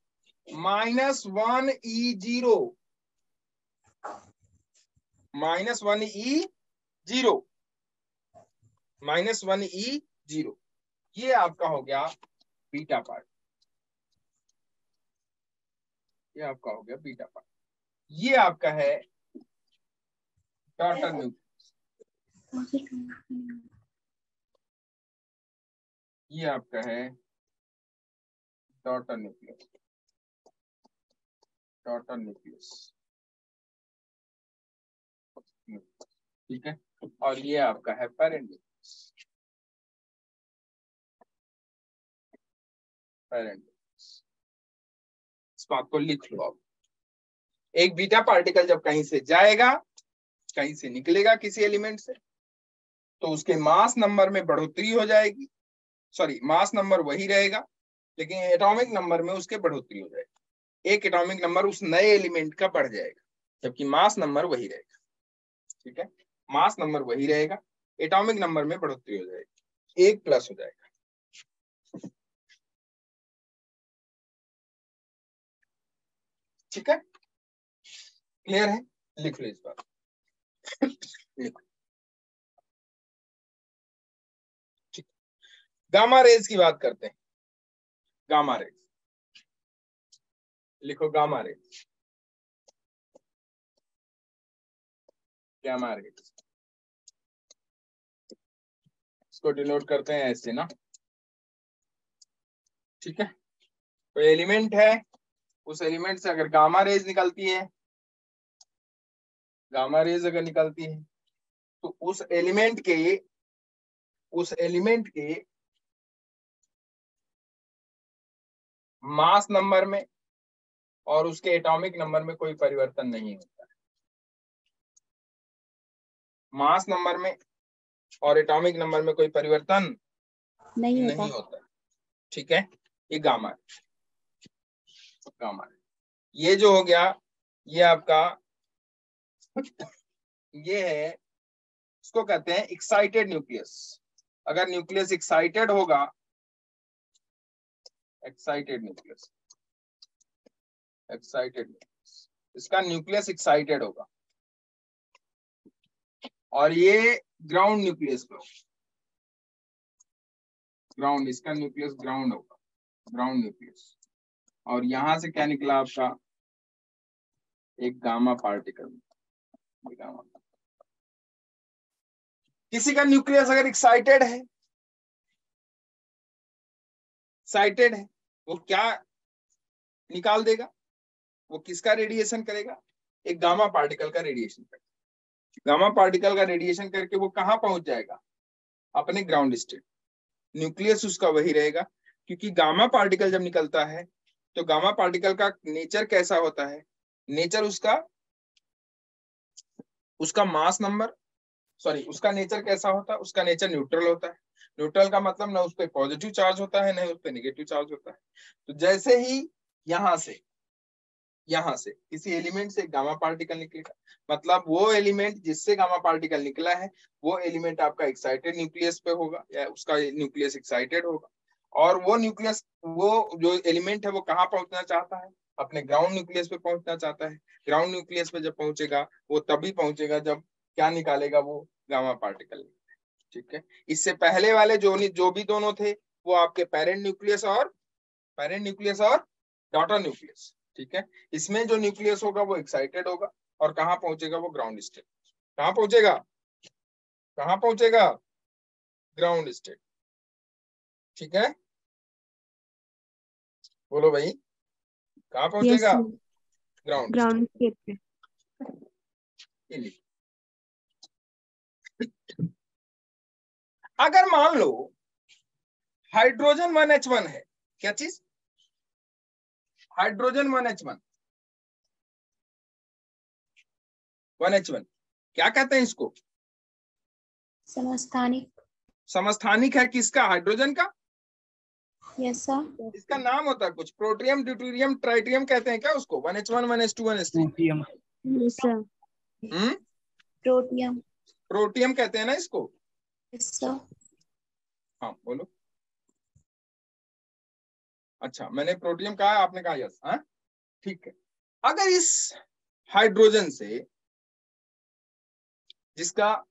-1E0, -1E0, -1E0, ये आपका हो गया बीटा पार्ट। ये आपका हो गया बीटा पार्ट। ये आपका है डॉटर न्यूक्लियस। ये आपका है डॉटर न्यूक्लियस। डॉटर न्यूक्लियस, ठीक है। और ये आपका है पेरेंट न्यूक्लियस। पेरेंट, इस बात को लिख लो आप। एक बीटा पार्टिकल जब कहीं से जाएगा, कहीं से निकलेगा किसी एलिमेंट से, तो उसके मास नंबर में बढ़ोतरी हो जाएगी, सॉरी मास नंबर वही रहेगा लेकिन एटॉमिक नंबर में उसके बढ़ोतरी हो जाएगी। एक एटॉमिक नंबर उस नए एलिमेंट का बढ़ जाएगा, जबकि मास नंबर वही रहेगा। ठीक है, मास नंबर वही रहेगा, एटॉमिक नंबर में बढ़ोतरी हो जाएगी, एक प्लस हो जाएगा। ठीक है, क्लियर है? लिख लो इस बात, लिखो। ठीक, गामा रेज की बात करते हैं। गामा रेज लिखो, गामा रेज, गामा रेज इसको डिनोट करते हैं ऐसे ना। ठीक है, तो एलिमेंट है, उस एलिमेंट से अगर गामा रेज निकलती है, गामा रेज अगर निकलती है तो उस एलिमेंट के मास नंबर में और उसके एटॉमिक नंबर में कोई परिवर्तन नहीं होता है। मास नंबर में और एटॉमिक नंबर में कोई परिवर्तन नहीं होता। ठीक है, ये गामा है। ये जो हो गया, ये आपका ये है, इसको कहते हैं एक्साइटेड न्यूक्लियस। अगर न्यूक्लियस एक्साइटेड होगा, एक्साइटेड न्यूक्लियस, इसका न्यूक्लियस एक्साइटेड होगा और ये ग्राउंड न्यूक्लियस पे होगा, ग्राउंड, इसका न्यूक्लियस ग्राउंड होगा, ग्राउंड न्यूक्लियस। और यहां से क्या निकला आपका, एक गामा पार्टिकल। किसी का न्यूक्लियस अगर एक्साइटेड है, वो क्या निकाल देगा, वो किसका रेडिएशन करेगा, एक गामा पार्टिकल का रेडिएशन करेगा। गामा पार्टिकल का रेडिएशन करके वो कहां पहुंच जाएगा, अपने ग्राउंड स्टेट। न्यूक्लियस उसका वही रहेगा, क्योंकि गामा पार्टिकल जब निकलता है तो गामा पार्टिकल का नेचर कैसा होता है, नेचर उसका मास नंबर, सॉरी उसका नेचर कैसा होता है, उसका नेचर न्यूट्रल होता है। न्यूट्रल का मतलब ना उस पर पॉजिटिव चार्ज होता है, ना उस पर नेगेटिव चार्ज होता है। तो जैसे ही यहां से किसी एलिमेंट से गामा पार्टिकल निकलेगा, मतलब वो एलिमेंट जिससे गामा पार्टिकल निकला है वो एलिमेंट आपका एक्साइटेड न्यूक्लियस पे होगा, या उसका न्यूक्लियस एक्साइटेड होगा। और वो न्यूक्लियस, वो जो एलिमेंट है वो कहाँ पहुंचना चाहता है, अपने ग्राउंड न्यूक्लियस पे पहुंचना चाहता है। ग्राउंड न्यूक्लियस पे जब पहुंचेगा वो तभी पहुंचेगा जब क्या निकालेगा, वो गामा पार्टिकल। ठीक है, इससे पहले वाले जो भी दोनों थे वो आपके पेरेंट न्यूक्लियस और डॉटर न्यूक्लियस। ठीक है, इसमें जो न्यूक्लियस होगा वो एक्साइटेड होगा और कहाँ पहुंचेगा, वो ग्राउंड स्टेट। कहाँ पहुंचेगा, ग्राउंड स्टेट। ठीक है, बोलो भाई, कहाँ पहुंचेगा, ग्राउंड स्टेट पे। अगर मान लो हाइड्रोजन 1H1 है, क्या चीज, हाइड्रोजन 1H1 क्या कहते हैं इसको, समस्थानिक है किसका, हाइड्रोजन का। Yes sir. इसका नाम होता है कुछ, प्रोटियम, ड्यूटेरियम, ट्राइटियम कहते हैं क्या उसको, 1H1 1H2 1H3। Yes sir. Protium कहते हैं ना इसको। Yes sir. हाँ बोलो। अच्छा, मैंने प्रोटियम कहा, आपने कहा यस। हाँ ठीक है, अगर इस हाइड्रोजन से जिसका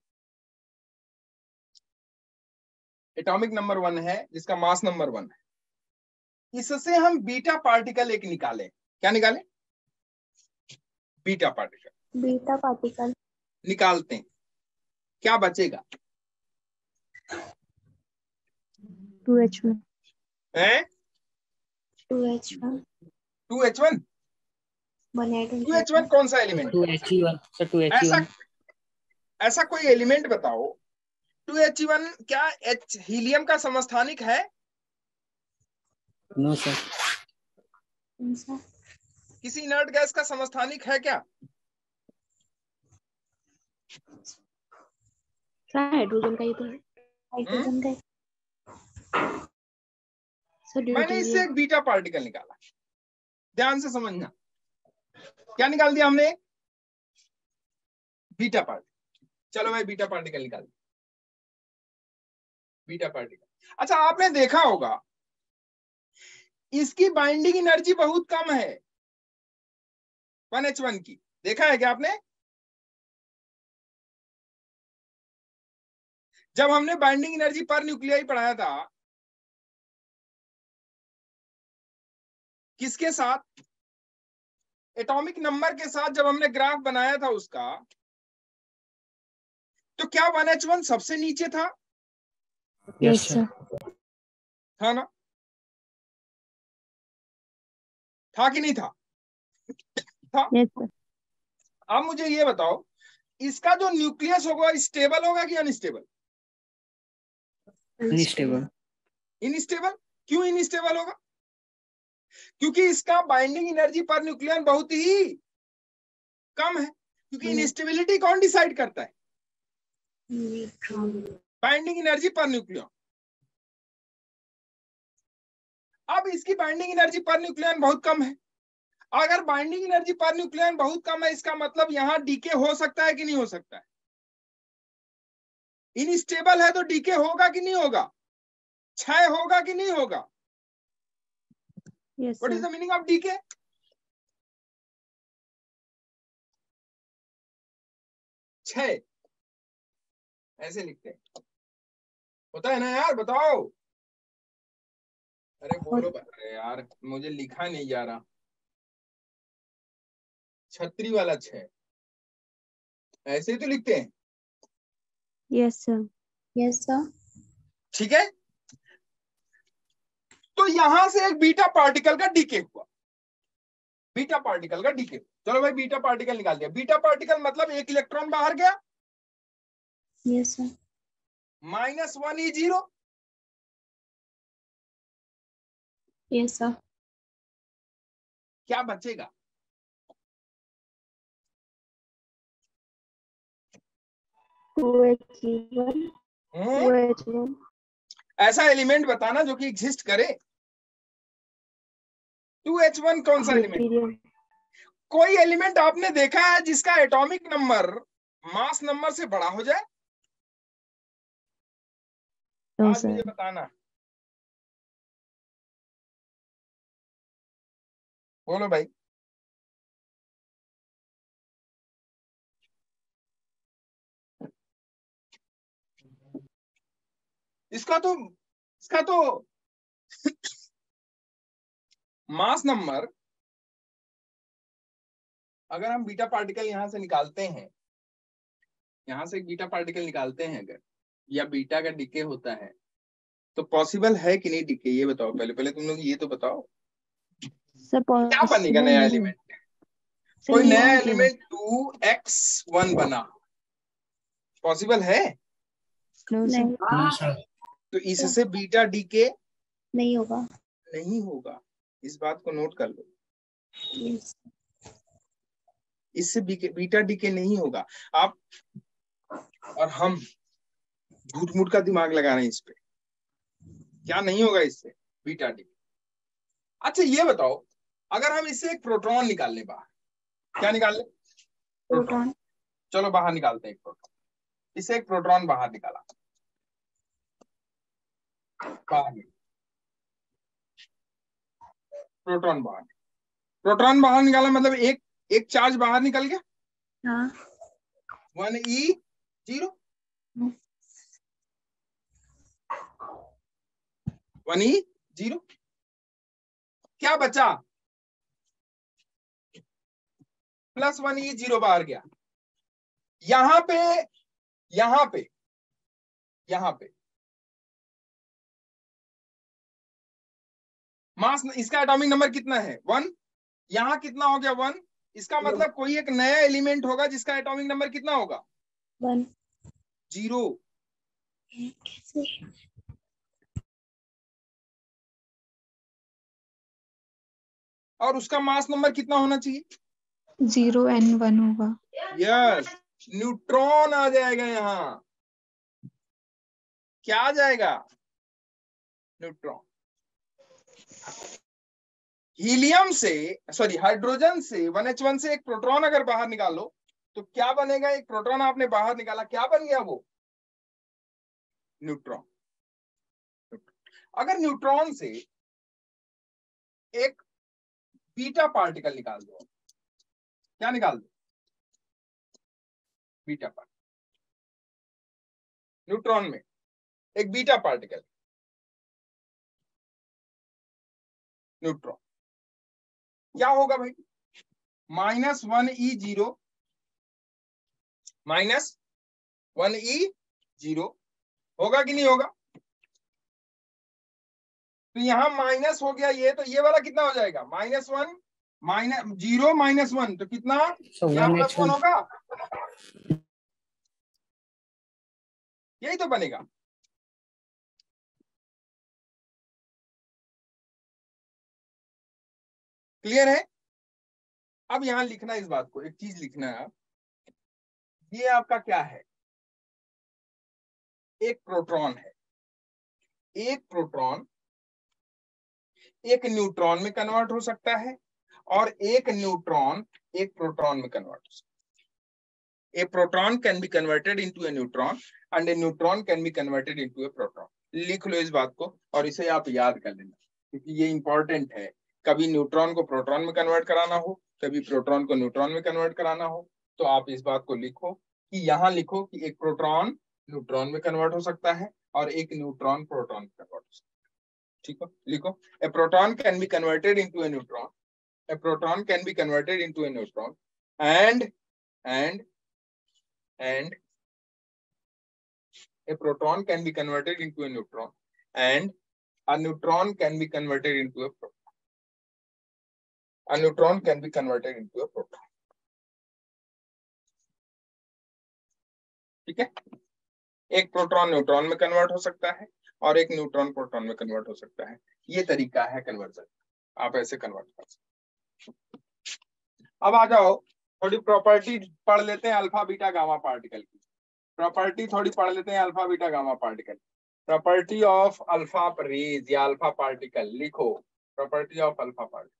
एटॉमिक नंबर 1 है, जिसका मास नंबर 1 है, इससे हम बीटा पार्टिकल एक निकालें, क्या निकालें, बीटा पार्टिकल निकालते हैं, क्या बचेगा, 2H1 है 2H1 2H1 2H1 कौन सा एलिमेंट, 2He1 सर, 2He1 ऐसा कोई एलिमेंट बताओ 2He1 क्या हीलियम का समस्थानिक है, नो सर। किसी इनर्ट गैस का समस्थानिक है क्या? हाइड्रोजन का ही तो है। हाइड्रोजन का सर मैंने इससे एक बीटा पार्टिकल निकाला, ध्यान से समझना। क्या निकाल दिया हमने? Beta particle. चलो भाई बीटा पार्टिकल निकाल दिया, बीटा पार्टिकल। अच्छा आपने देखा होगा इसकी बाइंडिंग एनर्जी बहुत कम है 1H1 की, देखा है क्या आपने? जब हमने बाइंडिंग एनर्जी पर न्यूक्लियाई पढ़ाया था, किसके साथ? एटॉमिक नंबर के साथ जब हमने ग्राफ बनाया था उसका, तो क्या 1H1 सबसे नीचे था? Yes sir. था ना? था कि नहीं था? था। Yes sir. अब मुझे ये बताओ, इसका जो न्यूक्लियस होगा स्टेबल होगा कि अनस्टेबल? अनस्टेबल। इनस्टेबल। क्यों इनस्टेबल होगा? क्योंकि इसका बाइंडिंग एनर्जी पर न्यूक्लियन बहुत ही कम है। क्योंकि इनस्टेबिलिटी कौन डिसाइड करता है? Binding energy per nucleon. अब इसकी बाइंडिंग एनर्जी पर न्यूक्लियन बहुत कम है। अगर बाइंडिंग एनर्जी पर न्यूक्लियन बहुत कम है, इसका मतलब यहां डीके हो सकता है कि नहीं हो सकता है? इनस्टेबल है तो डीके होगा कि नहीं होगा? क्षय होगा कि नहीं होगा? Yes what is sir. The meaning of decay? क्षय, ऐसे लिखते हैं, होता है ना यार? बताओ। अरे बोलो। अरे यार मुझे लिखा नहीं जा रहा। छतरी वाला क्षय, ऐसे ही तो लिखते हैं। Yes sir. Yes sir. ठीक है, तो यहां से एक बीटा पार्टिकल का डीके हुआ, बीटा पार्टिकल का डीके। चलो भाई बीटा पार्टिकल निकाल दिया। बीटा पार्टिकल मतलब एक इलेक्ट्रॉन बाहर गया, yes sir. -1E0, yes sir. क्या बचेगा? ऐसा एलिमेंट बताना जो कि एग्जिस्ट करे। 2H1 कौन सा एलिमेंट? कोई एलिमेंट आपने देखा है जिसका एटॉमिक नंबर मास नंबर से बड़ा हो जाए? आज मुझे बताना, बोलो भाई। इसका तो मास नंबर, अगर हम बीटा पार्टिकल यहां से निकालते हैं, यहां से एक बीटा पार्टिकल निकालते हैं अगर, या बीटा का डीके होता है, तो पॉसिबल है कि नहीं डीके? ये बताओ पहले। पहले तुम लोग ये तो बताओ, सर क्या बनेगा नया एलिमेंट? कोई नया एलिमेंट 2X1 बना, पॉसिबल है? नहीं तो इससे बीटा डीके नहीं होगा। नहीं होगा, इस बात को नोट कर लो। यस। इससे बीटा डीके नहीं होगा। आप और हम झूठ मूठ का दिमाग लगा रहे हैं इस पे, क्या नहीं होगा इससे? Beta decay. अच्छा ये बताओ, अगर हम इससे एक प्रोटॉन निकाल लें बाहर, क्या निकाल लें? प्रोटॉन। चलो बाहर निकालते हैं एक प्रोटॉन। इससे एक प्रोटॉन बाहर निकाला, बाहर प्रोटॉन बाहर, प्रोटॉन बाहर निकाला मतलब एक एक चार्ज बाहर निकल गया, हाँ। 1E0, 1E0। क्या बचा? +1E0 बाहर गया। यहां पे यहां पे यहां पे मास, इसका एटॉमिक नंबर कितना है? 1। यहां कितना हो गया? 1। इसका मतलब कोई एक नया एलिमेंट होगा जिसका एटॉमिक नंबर कितना होगा? 1। 0। और उसका मास नंबर कितना होना चाहिए? 0 and 1 होगा। यस, न्यूट्रॉन आ जाएगा यहाँ। क्या आ जाएगा? न्यूट्रॉन। हीलियम से, सॉरी हाइड्रोजन से 1H1 से एक प्रोटॉन अगर बाहर निकालो तो क्या बनेगा? एक प्रोटॉन आपने बाहर निकाला, क्या बन गया वो? न्यूट्रॉन। अगर न्यूट्रॉन से एक बीटा पार्टिकल निकाल दो, क्या निकाल दो? Beta particle. न्यूट्रॉन में एक बीटा पार्टिकल, न्यूट्रॉन, क्या होगा भाई? -1E0 -1E0 होगा कि नहीं होगा? तो यहां माइनस हो गया ये, तो ये वाला कितना हो जाएगा? -1 -0 -1 तो कितना? क्या +1 होगा? यही तो बनेगा। क्लियर है? अब यहां लिखना इस बात को, एक चीज लिखना है आप, ये आपका क्या है? एक प्रोटॉन है। एक प्रोटॉन एक न्यूट्रॉन में कन्वर्ट हो सकता है और एक न्यूट्रॉन एक प्रोटॉन में कन्वर्ट हो सकता है। A proton can be converted into a neutron and a neutron can be converted into a proton. लिख लो इस बात को और इसे आप याद कर लेना, क्योंकि ये इंपॉर्टेंट है। कभी न्यूट्रॉन को प्रोटॉन में कन्वर्ट कराना हो, कभी प्रोटॉन को न्यूट्रॉन में कन्वर्ट कराना हो, तो आप इस बात को लिखो कि यहाँ लिखो कि एक प्रोटॉन न्यूट्रॉन में कन्वर्ट हो सकता है और एक न्यूट्रॉन प्रोटॉन में कन्वर्ट हो सकता है। ठीक है, लिखो। A proton can be converted into a neutron, a proton can be converted into a neutron and a proton can be converted into a neutron and a neutron can be converted into a proton. A neutron can be converted into a proton. ठीक है, एक proton neutron में convert हो सकता है और एक neutron proton में कन्वर्ट हो सकता है। ये तरीका है कन्वर्जन, आप ऐसे कन्वर्ट कर सकते। अब आ जाओ, थोड़ी प्रॉपर्टी पढ़ लेते हैं अल्फा बीटा गामा पार्टिकल की। प्रॉपर्टी थोड़ी पढ़ लेते हैं alpha beta gamma particle. Property of alpha rays या अल्फा पार्टिकल लिखो। Property of alpha particle.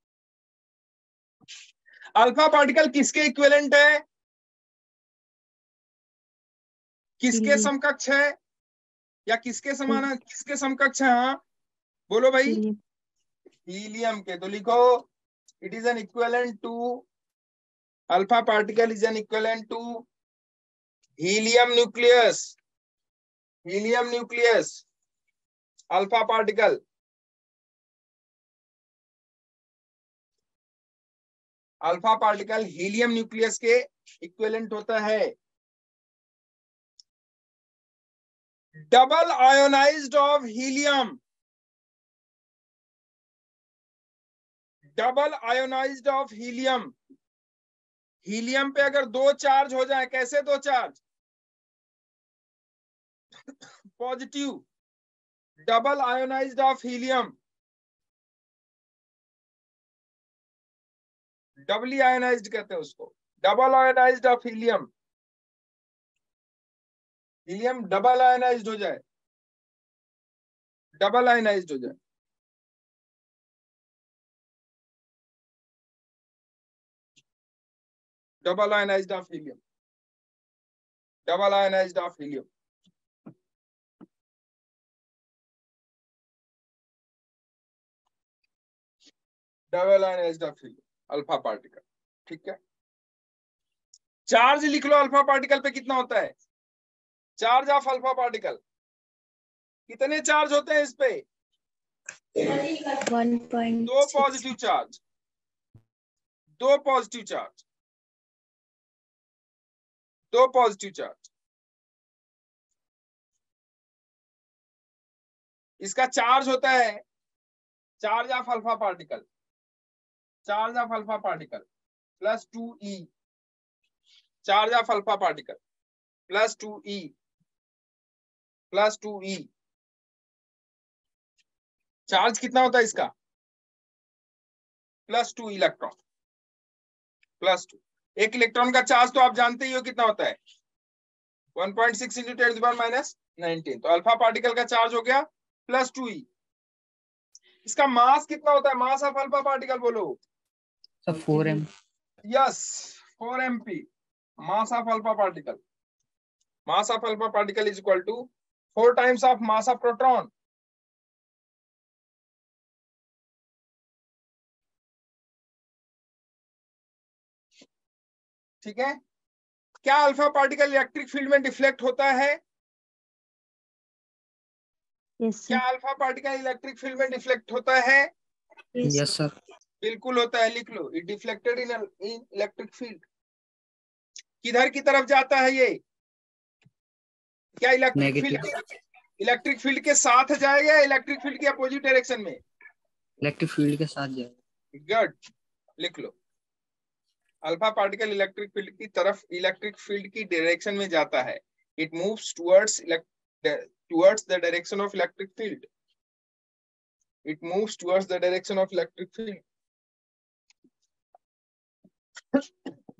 Alpha particle किसके इक्विवेलेंट है? किसके समकक्ष है या किसके समान है? किसके समकक्ष है? हाँ बोलो भाई। हीलियम के। तो लिखो it is an equivalent to, alpha particle is an equivalent to helium nucleus. Helium nucleus alpha particle. Alpha particle helium nucleus के इक्विवेलेंट होता है। Double ionized of helium, double ionized of helium. Helium पे अगर दो charge हो जाए, कैसे दो charge? Positive. Double ionized of helium, doubly ionized कहते हैं उसको, double ionized of helium. Helium double ionized हो जाए, डबल आयोनाइज्ड हो जाए, double ionized of helium, double ionized of helium. Double ionized of helium alpha particle. ठीक है, charge लिख लो अल्फा पार्टिकल पे कितना होता है? चार्ज ऑफ अल्फा पार्टिकल कितने चार्ज होते हैं इस पे? 1.6। दो पॉजिटिव चार्ज, दो पॉजिटिव चार्ज, दो पॉजिटिव चार्ज। इसका चार्ज होता है charge of alpha particle, charge of alpha particle +2e, charge of alpha particle +2e, +2e। Charge कितना होता है इसका? +2 इलेक्ट्रॉन, +2। एक इलेक्ट्रॉन का चार्ज तो आप जानते ही हो कितना होता है, 1.6 × 10⁻19। तो अल्फा पार्टिकल का चार्ज हो गया +2e। इसका मास कितना होता है, मास ऑफ अल्फा पार्टिकल बोलो। Sir 4m। Yes, 4 mp mass of alpha particle. Mass of alpha particle is equal to 4 times of mass of proton. ठीक है। क्या अल्फा पार्टिकल इलेक्ट्रिक फील्ड में डिफ्लेक्ट होता है? यस क्या sir. Alpha particle electric field में deflect होता है? Yes sir. बिल्कुल होता है, लिख लो, it deflected in electric field. किधर की तरफ जाता है ये? क्या इलेक्ट्रिक फील्ड के साथ जाएगा या इलेक्ट्रिक फील्ड के अपोजिट डायरेक्शन में? इलेक्ट्रिक फील्ड के साथ जाएगा। गुड, लिख लो, अल्फा पार्टिकल इलेक्ट्रिक फील्ड की तरफ, इलेक्ट्रिक फील्ड की डायरेक्शन में जाता है। It moves towards the direction of electric field. It moves towards the direction of electric field.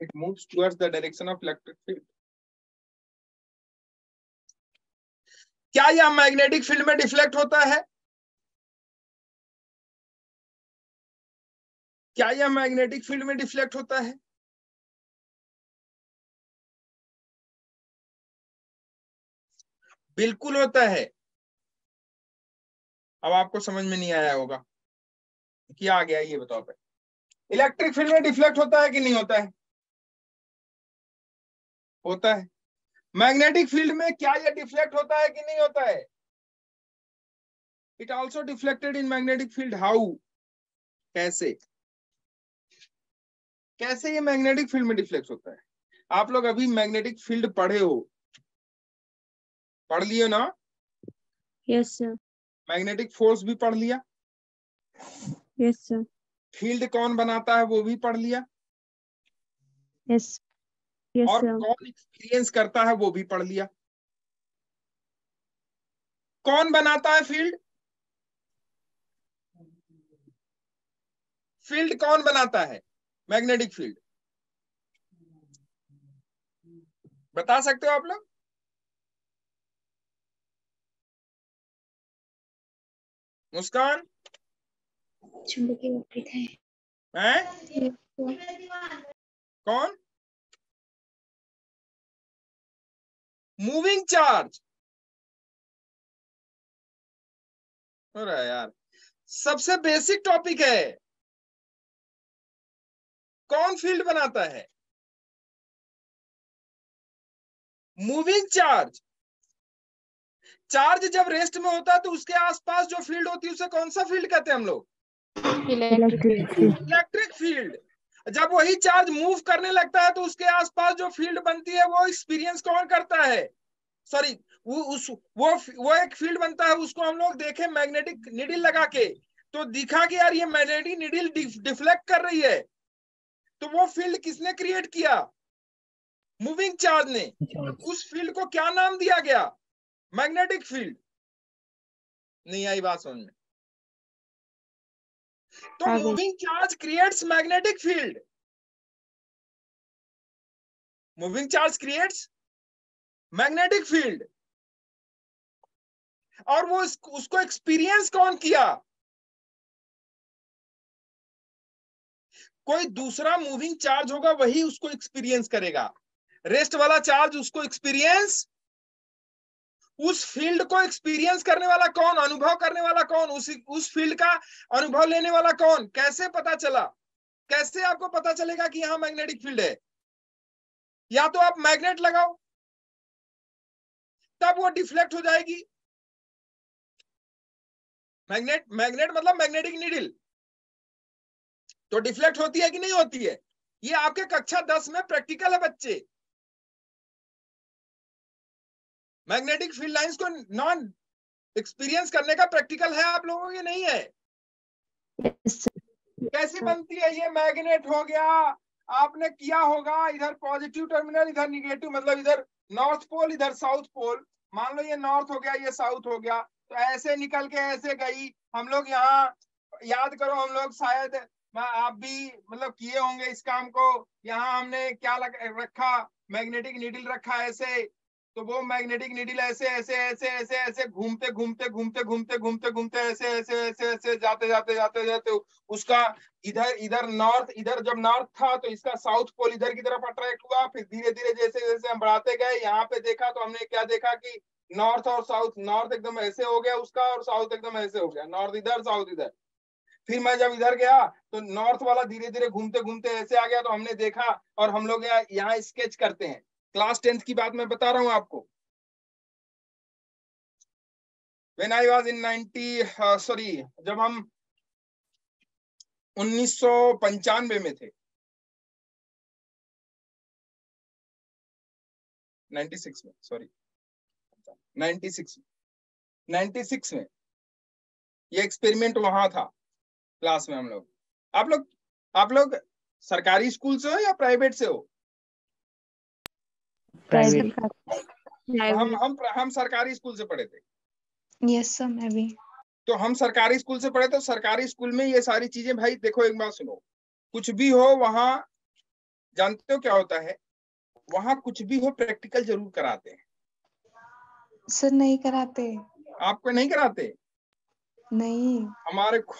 It moves towards the direction of electric field. क्या यह magnetic field में deflect होता है? क्या यह मैग्नेटिक फील्ड में डिफ्लेक्ट होता है? बिल्कुल होता है। अब आपको समझ में नहीं आया होगा, क्या आ गया ये बताओ पे। इलेक्ट्रिक फील्ड में डिफ्लेक्ट होता है कि नहीं होता है? होता है। मैग्नेटिक फील्ड में क्या यह डिफ्लेक्ट होता है कि नहीं होता है? It also deflected in magnetic field. How? कैसे? कैसे ये मैग्नेटिक फील्ड में डिफ्लेक्ट होता है? आप लोग अभी मैग्नेटिक फील्ड पढ़े हो, पढ़ लिए ना? Yes sir. मैग्नेटिक फोर्स भी पढ़ लिया। Yes sir. फील्ड कौन बनाता है वो भी पढ़ लिया। यस यस और सर। कौन एक्सपीरियंस करता है वो भी पढ़ लिया। कौन बनाता है फील्ड? फील्ड कौन बनाता है? मैग्नेटिक फील्ड बता सकते हो आप लोग? मुस्कान चुंबकीय विपरीत है। हैं? कौन? Moving charge. हो रहा है यार, सबसे बेसिक टॉपिक है। कौन फील्ड बनाता है? Moving charge. चार्ज जब रेस्ट में होता है तो उसके आसपास जो फील्ड होती है उसे कौन सा फील्ड कहते हैं हम लोग? Electric field. Electric field. जब वही चार्ज मूव करने लगता है तो उसके आसपास जो फील्ड बनती है वो एक्सपीरियंस कौन करता है? सॉरी, वो एक फील्ड बनता है, उसको हम लोग देखे मैग्नेटिक निडल लगा के, तो दिखा कि यार ये मैग्नेटिक निडल डिफ्लेक्ट कर रही है। तो वो फील्ड किसने क्रिएट किया? मूविंग चार्ज ने। उस फील्ड को क्या नाम दिया गया? Magnetic field. नहीं आई बात समझ में? तो moving charge creates magnetic field. Moving charge creates magnetic field. और वो उसको एक्सपीरियंस कौन किया? कोई दूसरा मूविंग चार्ज होगा वही उसको एक्सपीरियंस करेगा। रेस्ट वाला चार्ज उसको एक्सपीरियंस, उस फील्ड को एक्सपीरियंस करने वाला कौन? अनुभव करने वाला कौन? उस फील्ड का अनुभव लेने वाला कौन? कैसे पता चला? कैसे आपको पता चलेगा कि यहां मैग्नेटिक फील्ड है? या तो आप मैग्नेट लगाओ तब वो डिफ्लेक्ट हो जाएगी। मैग्नेट मतलब मैग्नेटिक नीडल, तो डिफ्लेक्ट होती है कि नहीं होती है? ये आपके कक्षा 10 में प्रैक्टिकल है बच्चे। मैग्नेटिक फील्ड लाइंस को नॉन एक्सपीरियंस करने का प्रैक्टिकल है आप लोगों के? नहीं है? यस कैसी बनती है? ये मैग्नेट हो गया, आपने किया होगा, इधर पॉजिटिव टर्मिनल, इधर निगेटिव, मतलब इधर नॉर्थ पोल, इधर साउथ पोल। मान लो ये नॉर्थ हो गया, ये साउथ हो गया, तो ऐसे निकल के ऐसे गई। हम लोग यहाँ याद करो, हम लोग शायद आप भी मतलब किए होंगे इस काम को। यहाँ हमने क्या रखा, मैग्नेटिक नीडल रखा ऐसे, तो वो मैग्नेटिक नीडल ऐसे ऐसे ऐसे ऐसे ऐसे घूमते घूमते घूमते घूमते घूमते घूमते ऐसे ऐसे ऐसे ऐसे जाते जाते जाते जाते उसका इधर इधर नॉर्थ, इधर जब नॉर्थ था तो इसका साउथ पोल इधर की तरफ अट्रैक्ट हुआ। फिर धीरे धीरे जैसे जैसे हम बढ़ाते गए यहाँ पे देखा तो हमने क्या देखा कि नॉर्थ और साउथ, नॉर्थ एकदम ऐसे हो गया उसका और साउथ एकदम ऐसे हो गया, नॉर्थ इधर साउथ इधर। फिर मैं जब इधर गया तो नॉर्थ वाला धीरे धीरे घूमते घूमते ऐसे आ गया, तो हमने देखा और हम लोग यहाँ स्केच करते हैं। क्लास 10th की बात मैं बता रहा हूँ आपको। When I was in 90 जब हम 1995 में थे, 96 में, सॉरी 96 में ये एक्सपेरिमेंट वहां था क्लास में हम लोग। आप लोग सरकारी स्कूल से हो या प्राइवेट से हो? प्राइवेट। हम सरकारी स्कूल से पढ़े थे। यस सर, मैं भी। तो हम सरकारी स्कूल से पढ़े, तो सरकारी स्कूल में ये सारी चीजें, भाई देखो एक बात सुनो, कुछ भी हो वहां, जानते हो क्या होता है वहां, कुछ भी हो प्रैक्टिकल जरूर कराते हैं। सर नहीं कराते। आपको नहीं कराते? नहीं।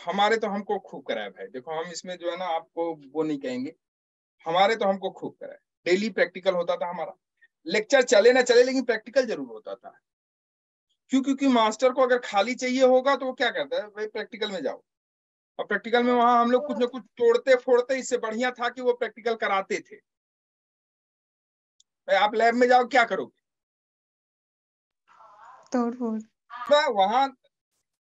हमारे तो हमको खूब कराया भाई। देखो हम इसमें जो है ना, आपको वो नहीं कहेंगे, हमारे तो हमको खूब कराया। डेली प्रैक्टिकल होता था हमारा, लेक्चर चले ना चले लेकिन प्रैक्टिकल जरूर होता था। क्यों? क्योंकि मास्टर को अगर खाली चाहिए होगा तो वो क्या करता है, भाई प्रैक्टिकल में जाओ। और प्रैक्टिकल में वहां हम लोग कुछ ना कुछ तोड़ते फोड़ते, इससे बढ़िया था कि वो प्रैक्टिकल कराते थे। भाई आप लैब में जाओ क्या करोगे? तोड़ फोड़। वहां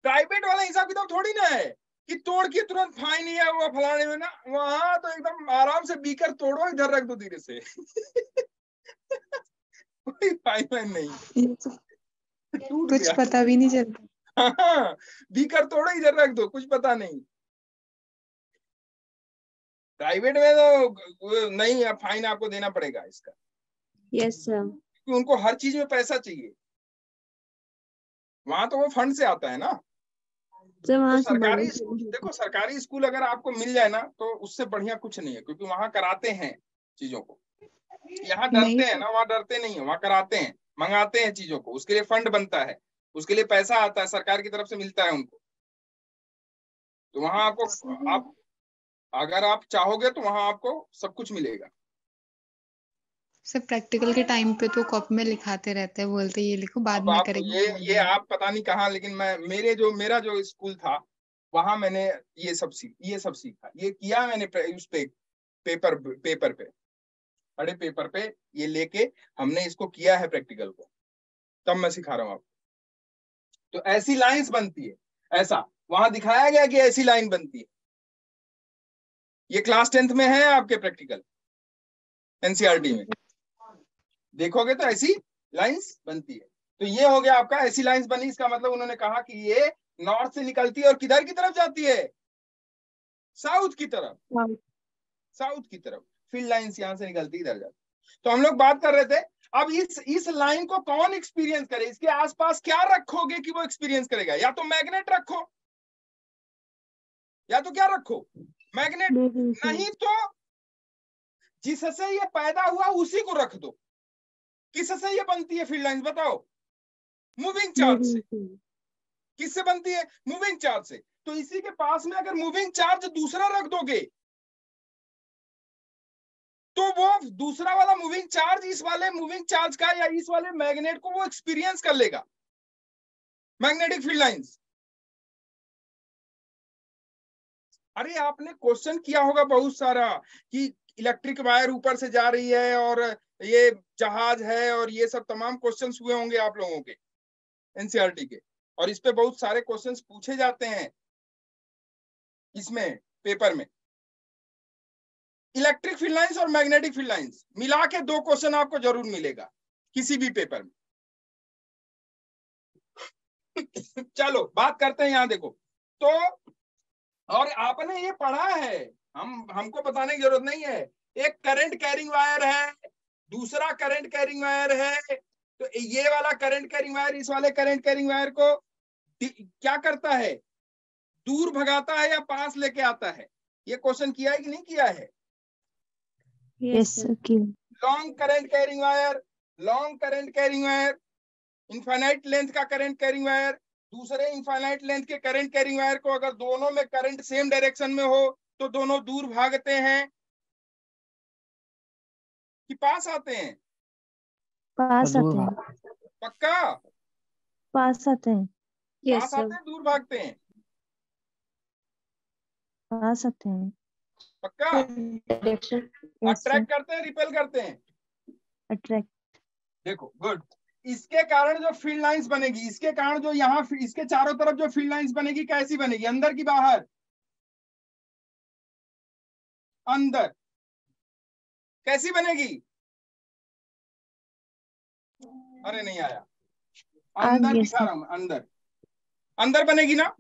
प्राइवेट वाला हिसाब किताब थोड़ी ना है कि तोड़ के तुरंत फाइन है वो फलाने में ना। वहां तो एकदम आराम से बीकर तोड़ो, इधर रख दो धीरे से। कोई फाइन वाइन नहीं, ये तो टूट कुछ गया। पता भी नहीं चलता। हाँ, बीकर तोड़ो इधर रख दो, कुछ पता नहीं। प्राइवेट में तो नहीं, अब फाइन आपको देना पड़ेगा इसका। Yes sir. क्योंकि उनको हर चीज में पैसा चाहिए। वहां तो वो फंड से आता है ना। सर तो वहाँ सरकारी संभालो। देखो, सरकारी स्कूल अगर आपको मिल जाए ना तो उससे बढ़िया कुछ नहीं है, क्योंकि वहां कराते हैं चीजों को। यहाँ नहीं डरते हैं ना, वहाँ डरते नहीं है, वहाँ कराते हैं, मंगाते हैं चीजों को, उसके लिए फंड बनता है, उसके लिए पैसा आता है, सरकार की तरफ से मिलता है उनको। तो वहां आपको, आप अगर आप चाहोगे तो वहां आपको सब कुछ मिलेगा। सर प्रैक्टिकल के टाइम पे तो कॉपी में लिखाते रहते हैं, बोलते ये लिखो बाद अब में आप करेंगे। ये आप पता नहीं कहाँ, लेकिन मेरा जो स्कूल था वहां मैंने ये सब सीखा, ये किया मैंने उस पेपर पे, बड़े पेपर पे ये लेके हमने इसको किया है प्रैक्टिकल को, तब मैं सिखा रहा हूँ आपको। तो ऐसी लाइंस बनती है, ऐसा वहां दिखाया गया कि ऐसी लाइन बनती है। ये क्लास 10th में है आपके प्रैक्टिकल, एनसीईआरटी में देखोगे तो ऐसी लाइंस बनती है। तो ये हो गया आपका, ऐसी लाइंस बनी, इसका मतलब उन्होंने कहा कि ये नॉर्थ से निकलती है और किधर की तरफ जाती है, साउथ की तरफ, साउथ की तरफ। फील्ड लाइंस यहां से निकलती इधर जाती। तो हम लोग बात कर रहे थे, अब इस लाइन को कौन एक्सपीरियंस करे, इसके आसपास क्या रखोगे कि वो एक्सपीरियंस करेगा? या तो मैग्नेट रखो, या तो क्या रखो, मैग्नेट। नहीं तो जिससे ये पैदा हुआ उसी को रख दो। किससे ये बनती है फील्ड लाइंस, बताओ? मूविंग चार्ज से। किससे बनती है? मूविंग चार्ज से। तो इसी के पास में अगर मूविंग चार्ज दूसरा रख दोगे तो वो दूसरा वाला मूविंग चार्ज इस वाले मूविंग चार्ज का या इस वाले मैग्नेट को वो एक्सपीरियंस कर लेगा, मैग्नेटिक फील्ड लाइंस। अरे आपने क्वेश्चन किया होगा बहुत सारा कि इलेक्ट्रिक वायर ऊपर से जा रही है और ये जहाज है, और ये सब तमाम क्वेश्चंस हुए होंगे आप लोगों के एनसीईआरटी के, और इस पे बहुत सारे क्वेश्चंस पूछे जाते हैं इसमें पेपर में। इलेक्ट्रिक फील्ड लाइंस और मैग्नेटिक फील्ड लाइंस मिला के 2 क्वेश्चन आपको जरूर मिलेगा किसी भी पेपर में। चलो बात करते हैं, यहां देखो तो, और आपने ये पढ़ा है, हमको बताने की जरूरत नहीं है। एक करंट कैरिंग वायर है, दूसरा करंट कैरिंग वायर है। तो ये वाला करंट कैरिंग वायर इस वाले करंट कैरिंग वायर को क्या करता है, दूर भगाता है या पास लेके आता है? ये क्वेश्चन किया है कि नहीं किया है? यस सर की long current carrying wire, long current carrying wire, infinite length का करंट कैरिंग वायर, दूसरे इनफाइनाइट लेंथ के करंट कैरिंग वायर को अगर दोनों में करंट सेम डायरेक्शन में हो तो दोनों दूर भागते हैं कि पास आते हैं? पास दूर आते हैं, पक्का? पास आते हैं, यस पास आते सर, हैं, दूर भागते हैं? पास आते हैं। पक्का? डायरेक्शन, यस सर, अट्रैक्ट करते हैं, रिपेल करते हैं? अट्रैक्ट। देखो गुड। इसके कारण जो फील्ड लाइंस बनेगी, इसके कारण जो यहाँ इसके चारों तरफ जो फील्ड लाइंस बनेगी, कैसी बनेगी? अंदर की बाहर? अंदर। कैसी बनेगी? अरे नहीं आया। अंदर आगे दिखा सर। रहा हूं, अंदर। अंदर बनेगी ना?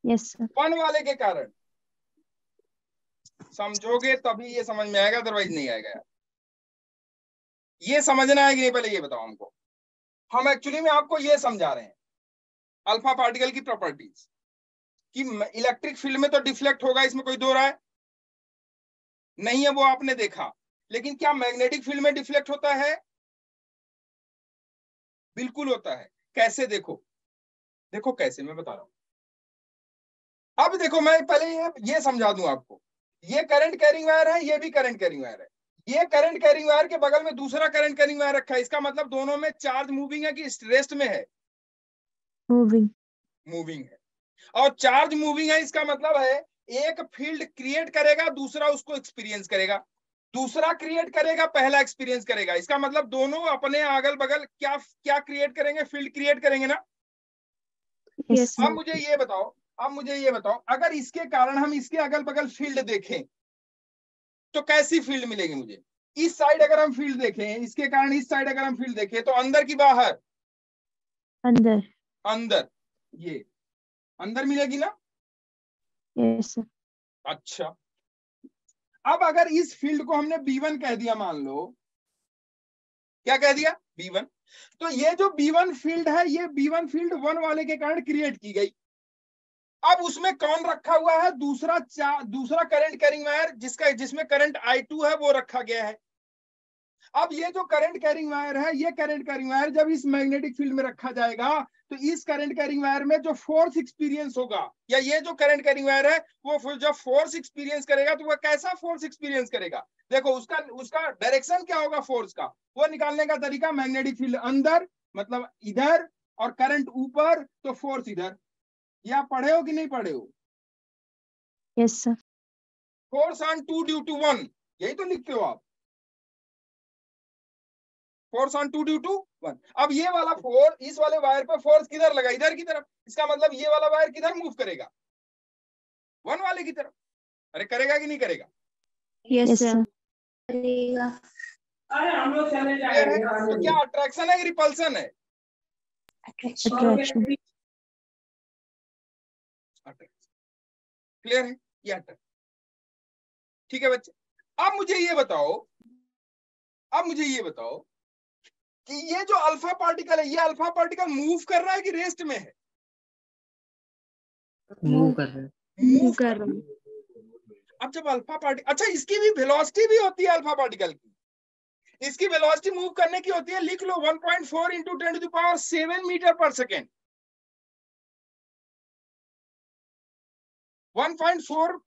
Yes sir. वन वाले के कारण। समझोगे तभी ये समझ में आएगा, अदरवाइज नहीं आएगा यार। ये समझना है कि नहीं पहले ये बताओ हमको। हम एक्चुअली में आपको ये समझा रहे हैं अल्फा पार्टिकल की प्रॉपर्टीज कि इलेक्ट्रिक फील्ड में तो डिफ्लेक्ट होगा, इसमें कोई दो राय नहीं है, वो आपने देखा। लेकिन क्या मैग्नेटिक फील्ड में डिफ्लेक्ट होता है? बिल्कुल होता है। कैसे? देखो देखो कैसे, मैं बता रहा हूं। अब देखो, मैं पहले ये समझा दूं आपको। ये करंट कैरिंग वायर है, ये भी करंट कैरिंग वायर है। ये करंट कैरिंग वायर के बगल में दूसरा करंट कैरिंग वायर रखा है। इसका मतलब दोनों में चार्ज मूविंग है कि रेस्ट में है? मूविंग। मूविंग है। और चार्ज मूविंग है, इसका मतलब है एक फील्ड क्रिएट करेगा, दूसरा उसको एक्सपीरियंस करेगा, दूसरा क्रिएट करेगा, पहला एक्सपीरियंस करेगा। इसका मतलब दोनों अपने अगल बगल क्या क्या क्रिएट करेंगे? फील्ड क्रिएट करेंगे ना? यस अब सर। मुझे ये बताओ, अब मुझे ये बताओ, अगर इसके कारण हम इसके अगल बगल फील्ड देखें तो कैसी फील्ड मिलेगी मुझे? इस साइड अगर हम फील्ड देखें, इसके कारण इस साइड अगर हम फील्ड देखें, तो अंदर की बाहर? अंदर। अंदर। ये अंदर मिलेगी ना? Yes sir. अच्छा, अब अगर इस फील्ड को हमने B1 कह दिया, मान लो, क्या कह दिया? B1। तो ये जो B1 फील्ड है, ये B1 फील्ड वन वाले के कारण क्रिएट की गई। अब उसमें कौन रखा हुआ है? दूसरा करंट कैरिंग वायर, जिसमें करंट I2 है, वो रखा गया है। अब ये जो करंट कैरिंग वायर है, ये करंट कैरिंग वायर जब इस मैग्नेटिक फील्ड में रखा जाएगा, तो इस करंट कैरिंग वायर में जो फोर्स एक्सपीरियंस होगा, या ये जो करंट कैरिंग वायर है, वो जब फोर्स एक्सपीरियंस करेगा, तो वह कैसा फोर्स एक्सपीरियंस करेगा? देखो, उसका डायरेक्शन क्या होगा फोर्स का, वो निकालने का तरीका, मैग्नेटिक फील्ड अंदर मतलब इधर, और करंट ऊपर, तो फोर्स इधर। ये आप पढ़े हो कि नहीं पढ़े हो? Yes sir. Force on 2 due to 1, यही तो लिखते हो आप, फोर्स ऑन 2 ड्यू टू 1। अब ये वाला फोर्स, इस वाले वायर पे फोर्स किधर लगा? इधर की तरफ। इसका मतलब ये वाला वायर किधर मूव करेगा? वन वाले की तरफ। अरे करेगा कि नहीं करेगा? Yes sir. करेगा। क्लियर है? तो क्या अट्रैक्शन है कि रिपल्सन है? अट्रैक्शन। क्लियर है? ये अट्रैक्शन। ठीक है बच्चे, अब मुझे ये बताओ कि ये जो अल्फा पार्टिकल है, ये अल्फा पार्टिकल मूव कर रहा है कि रेस्ट में है? मूव कर रहे हैं। मूव कर रहा है। अब जब अल्फा पार्टिकल, अच्छा, इसकी भी वेलोसिटी भी होती है अल्फा पार्टिकल की। इसकी वेलोसिटी मूव करने की होती है, लिख लो 1.4 इंटू 10⁷ मीटर पर सेकेंड। 1.4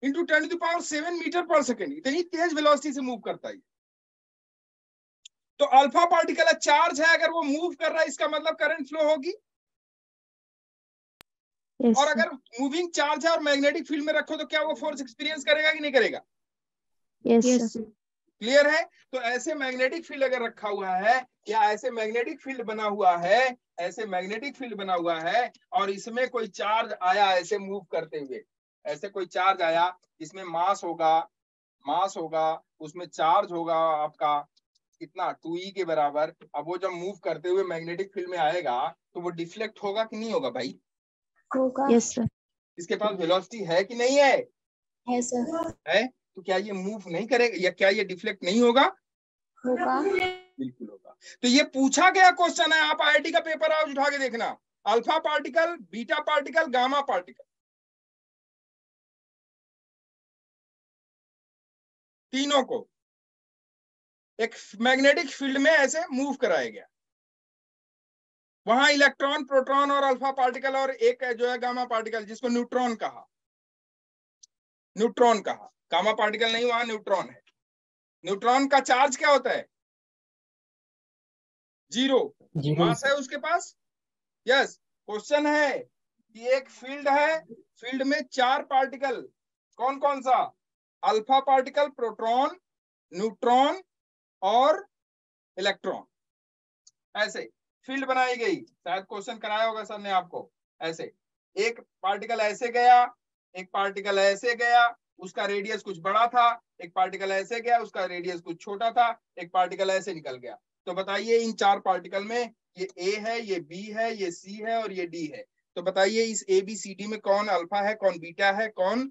इंटू 10⁷ मीटर पर सेकेंड, इतनी तेज वेलोसिटी से मूव करता है। तो अल्फा पार्टिकल चार्ज है, अगर वो मूव कर रहा है, इसका मतलब करंट फ्लो होगी। यस और सर। अगर मूविंग चार्ज है और मैग्नेटिक फील्ड में रखो, तो क्या वो फोर्स एक्सपीरियंस करेगा कि नहीं करेगा? Yes sir. क्लियर है? तो ऐसे मैग्नेटिक फील्ड अगर रखा हुआ है, या ऐसे मैग्नेटिक फील्ड बना हुआ है, ऐसे मैग्नेटिक फील्ड बना हुआ है, और इसमें कोई चार्ज आया ऐसे मूव करते हुए, ऐसे कोई चार्ज आया, इसमें मास होगा, उसमें चार्ज होगा आपका कितना, 2e के बराबर। अब वो जब मूव करते हुए मैग्नेटिक फील्ड में आएगा, तो वो डिफ्लेक्ट होगा कि नहीं होगा भाई? होगा। Yes sir. इसके पास वेलोसिटी है कि नहीं है? है सर। है। तो क्या ये मूव नहीं करेगा, या क्या ये डिफ्लेक्ट नहीं होगा? होगा। बिल्कुल होगा। तो ये पूछा गया क्वेश्चन है, आप IIT का पेपर आज उठा के देखना, alpha particle, beta particle, gamma particle, तीनों को एक मैग्नेटिक फील्ड में ऐसे मूव कराया गया। वहां इलेक्ट्रॉन, प्रोटॉन और अल्फा पार्टिकल और एक जो है गामा पार्टिकल जिसको न्यूट्रॉन कहा, न्यूट्रॉन कहा, गामा पार्टिकल नहीं, वहां न्यूट्रॉन है। न्यूट्रॉन का चार्ज क्या होता है? 0 मास है उसके पास। यस, क्वेश्चन है कि एक फील्ड है, फील्ड में 4 पार्टिकल, कौन कौन सा? अल्फा पार्टिकल, प्रोटॉन, न्यूट्रॉन और इलेक्ट्रॉन। ऐसे फील्ड बनाई गई, शायद क्वेश्चन कराया होगा सर ने आपको। ऐसे एक पार्टिकल ऐसे गया, एक पार्टिकल ऐसे गया, उसका रेडियस कुछ बड़ा था, एक पार्टिकल ऐसे गया, उसका रेडियस कुछ छोटा था, एक पार्टिकल ऐसे निकल गया। तो बताइए इन 4 पार्टिकल में ये ए है, ये बी है, ये सी है और ये डी है। तो बताइए इस ए बी सी डी में कौन अल्फा है, कौन बीटा है, कौन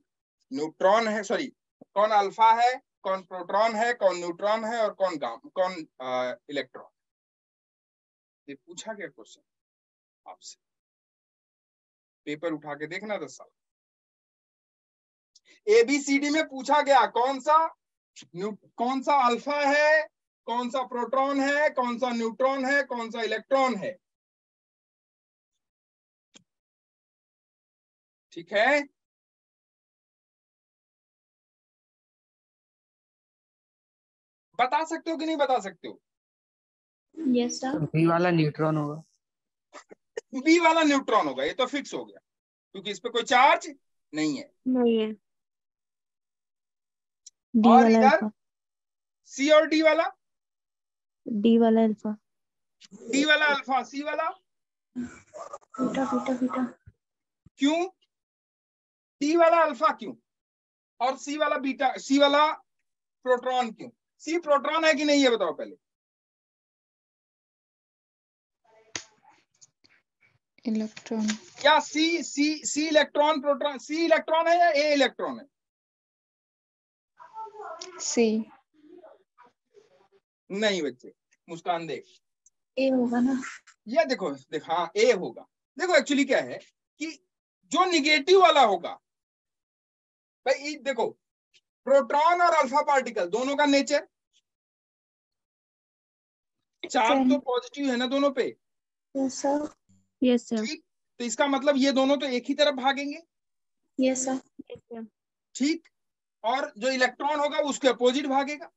न्यूट्रॉन है, सॉरी कौन अल्फा है, कौन प्रोटॉन है, कौन न्यूट्रॉन है और कौन इलेक्ट्रॉन। ये पूछा गया क्वेश्चन आपसे, पेपर उठा के देखना 10 साल। एबीसीडी में पूछा गया कौन सा अल्फा है, कौन सा प्रोटॉन है, कौन सा न्यूट्रॉन है, कौन सा इलेक्ट्रॉन है। ठीक है, बता सकते हो कि नहीं बता सकते हो? Yes sir. बी वाला न्यूट्रॉन होगा। बी वाला न्यूट्रॉन होगा, ये तो फिक्स हो गया क्योंकि इस पे कोई चार्ज नहीं है। नहीं है। डी और वाला इधर अल्फा। सी और डी वाला, डी वाला अल्फा। डी वाला अल्फा, सी वाला बीटा बीटा बीटा। क्यों? डी वाला अल्फा क्यों और सी वाला बीटा, सी वाला प्रोटॉन क्यों? सी प्रोटॉन है कि नहीं ये बताओ पहले। इलेक्ट्रॉन। या सी इलेक्ट्रॉन, प्रोटॉन, सी इलेक्ट्रॉन है या ए इलेक्ट्रॉन है? सी। नहीं बच्चे, मुस्कान देख, ए होगा ना। ये देखो देख, हाँ ए होगा। देखो एक्चुअली क्या है कि जो निगेटिव वाला होगा भाई, देखो प्रोटॉन और अल्फा पार्टिकल दोनों का नेचर, चार्ज तो पॉजिटिव है ना दोनों पे। Yes sir. Yes sir. ठीक, तो इसका मतलब ये दोनों तो एक ही तरफ भागेंगे। Yes sir. Yes sir. ठीक, और जो इलेक्ट्रॉन होगा उसके अपोजिट भागेगा।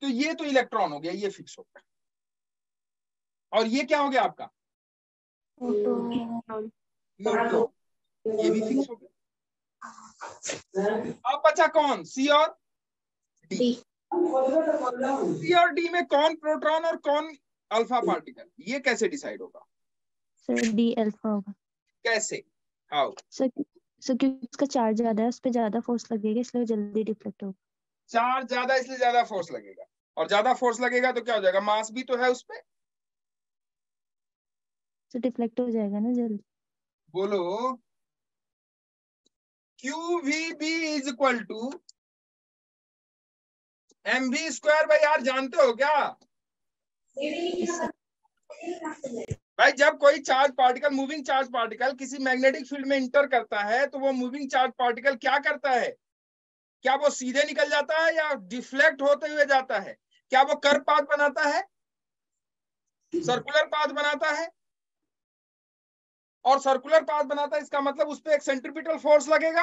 तो ये तो इलेक्ट्रॉन हो गया, ये फिक्स हो गया। और ये क्या हो गया आपका? न्यूट्रॉन, ये भी फिक्स हो गया। अब बचा कौन? सी और डी। सी और डी में कौन प्रोटॉन और कौन अल्फा पार्टिकल, ये कैसे डिसाइड होगा? सर डी अल्फा होगा। कैसे, हाउ? सर क्योंकि उसका चार्ज ज्यादा है, उस पर ज्यादा फोर्स लगेगा, इसलिए ज्यादा डिफ्लेक्ट होगा। चार्ज ज्यादा इसलिए ज्यादा फोर्स लगेगा, और ज्यादा फोर्स लगेगा तो क्या हो जाएगा? मास भी तो है उस पे, तो डिफ्लेक्ट हो जाएगा ना जल्दी। बोलो QVB is equal to mv square by R, जानते हो क्या? भाई जब कोई charge particle, moving charge particle किसी मैग्नेटिक फील्ड में इंटर करता है तो वो मूविंग चार्ज पार्टिकल क्या करता है? क्या वो सीधे निकल जाता है या डिफ्लेक्ट होते हुए जाता है? क्या वो कर्व पाथ बनाता है, सर्कुलर पाथ बनाता है? और सर्कुलर पाथ बनाता है, इसका मतलब उस पर एक सेंट्रीपिटल फोर्स लगेगा।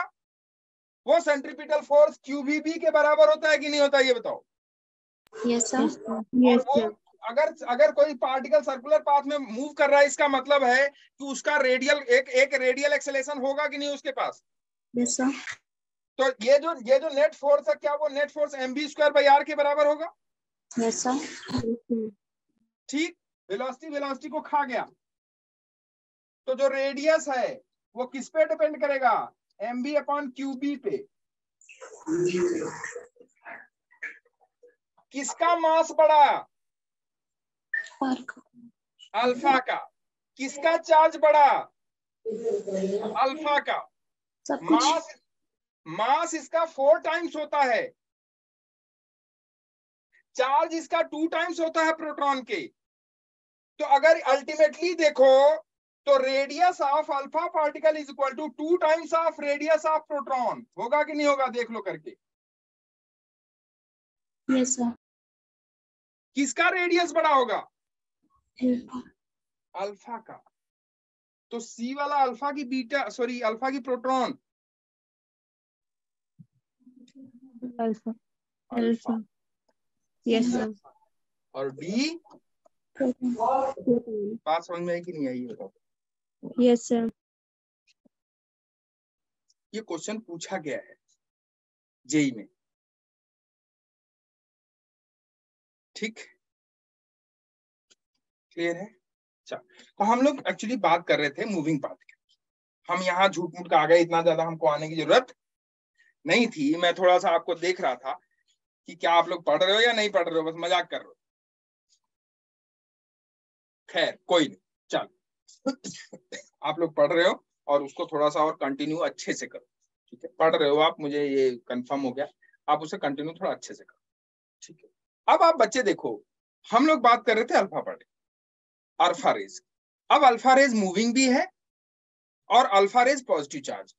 वो सेंट्रीपिटल फोर्स QVB के बराबर होता है कि नहीं होता, ये बताओ। Yes sir. और वो अगर कोई पार्टिकल सर्कुलर पाथ में मूव कर रहा है, इसका मतलब है कि उसका रेडियल एक रेडियल एक्सेलेरेशन होगा कि नहीं उसके पास। Yes sir. तो ये जो नेट फोर्स है, क्या वो net force mv square by R के बराबर होगा? Yes sir. ठीक, वेलोसिटी को खा गया। तो जो रेडियस है वो किस पे डिपेंड करेगा? mv अपॉन QB पे। किसका मास बढ़ा? अल्फा का। किसका चार्ज बढ़ा? अल्फा का। सब कुछ। मास इसका 4 टाइम्स होता है, चार्ज इसका 2 टाइम्स होता है प्रोटॉन के। तो अगर अल्टीमेटली देखो तो radius of alpha particle is equal to 2 times of radius of proton, होगा कि नहीं होगा? देख लो करके। Yes sir. किसका रेडियस बड़ा होगा? अल्फा। अल्फा का। तो सी वाला अल्फा की बीटा, सॉरी अल्फा की proton, alpha. Alpha. Yes sir. और डी बात समझ में आई कि नहीं आई बताओ? Yes sir. ये क्वेश्चन पूछा गया है जेई में, ठीक, क्लियर है? अच्छा, तो हम लोग एक्चुअली बात कर रहे थे मूविंग पार्ट की। हम यहाँ झूठ मूठ का आ गए, इतना ज्यादा हमको आने की जरूरत नहीं थी। मैं थोड़ा सा आपको देख रहा था कि क्या आप लोग पढ़ रहे हो या नहीं पढ़ रहे हो, बस मजाक कर रहे हो। खैर कोई नहीं, चल आप लोग पढ़ रहे हो और उसको थोड़ा सा और कंटिन्यू अच्छे से करो, ठीक है? पढ़ रहे हो आप, मुझे ये कंफर्म हो गया, आप उसे कंटिन्यू थोड़ा अच्छे से करो, ठीक है? अब आप बच्चे देखो, हम लोग बात कर रहे थे अल्फा पार्टिकल, अल्फा रेज। अब अल्फा रेज मूविंग भी है और अल्फा रेज पॉजिटिव चार्ज,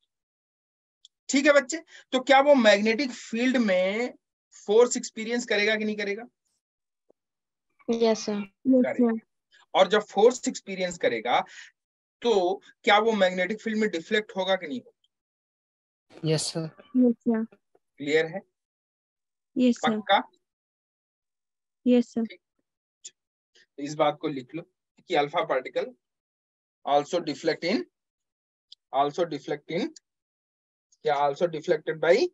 ठीक है बच्चे? तो क्या वो मैग्नेटिक फील्ड में फोर्स एक्सपीरियंस करेगा कि नहीं करेगा? Yes sir. करेगा। और जब फोर्स एक्सपीरियंस करेगा तो क्या वो मैग्नेटिक फील्ड में डिफ्लेक्ट होगा कि नहीं होगा? Yes sir. Yes sir. Clear है? Yes sir. पक्का? Yes sir. इस बात को लिख लो कि alpha particle also deflect in क्या also deflected by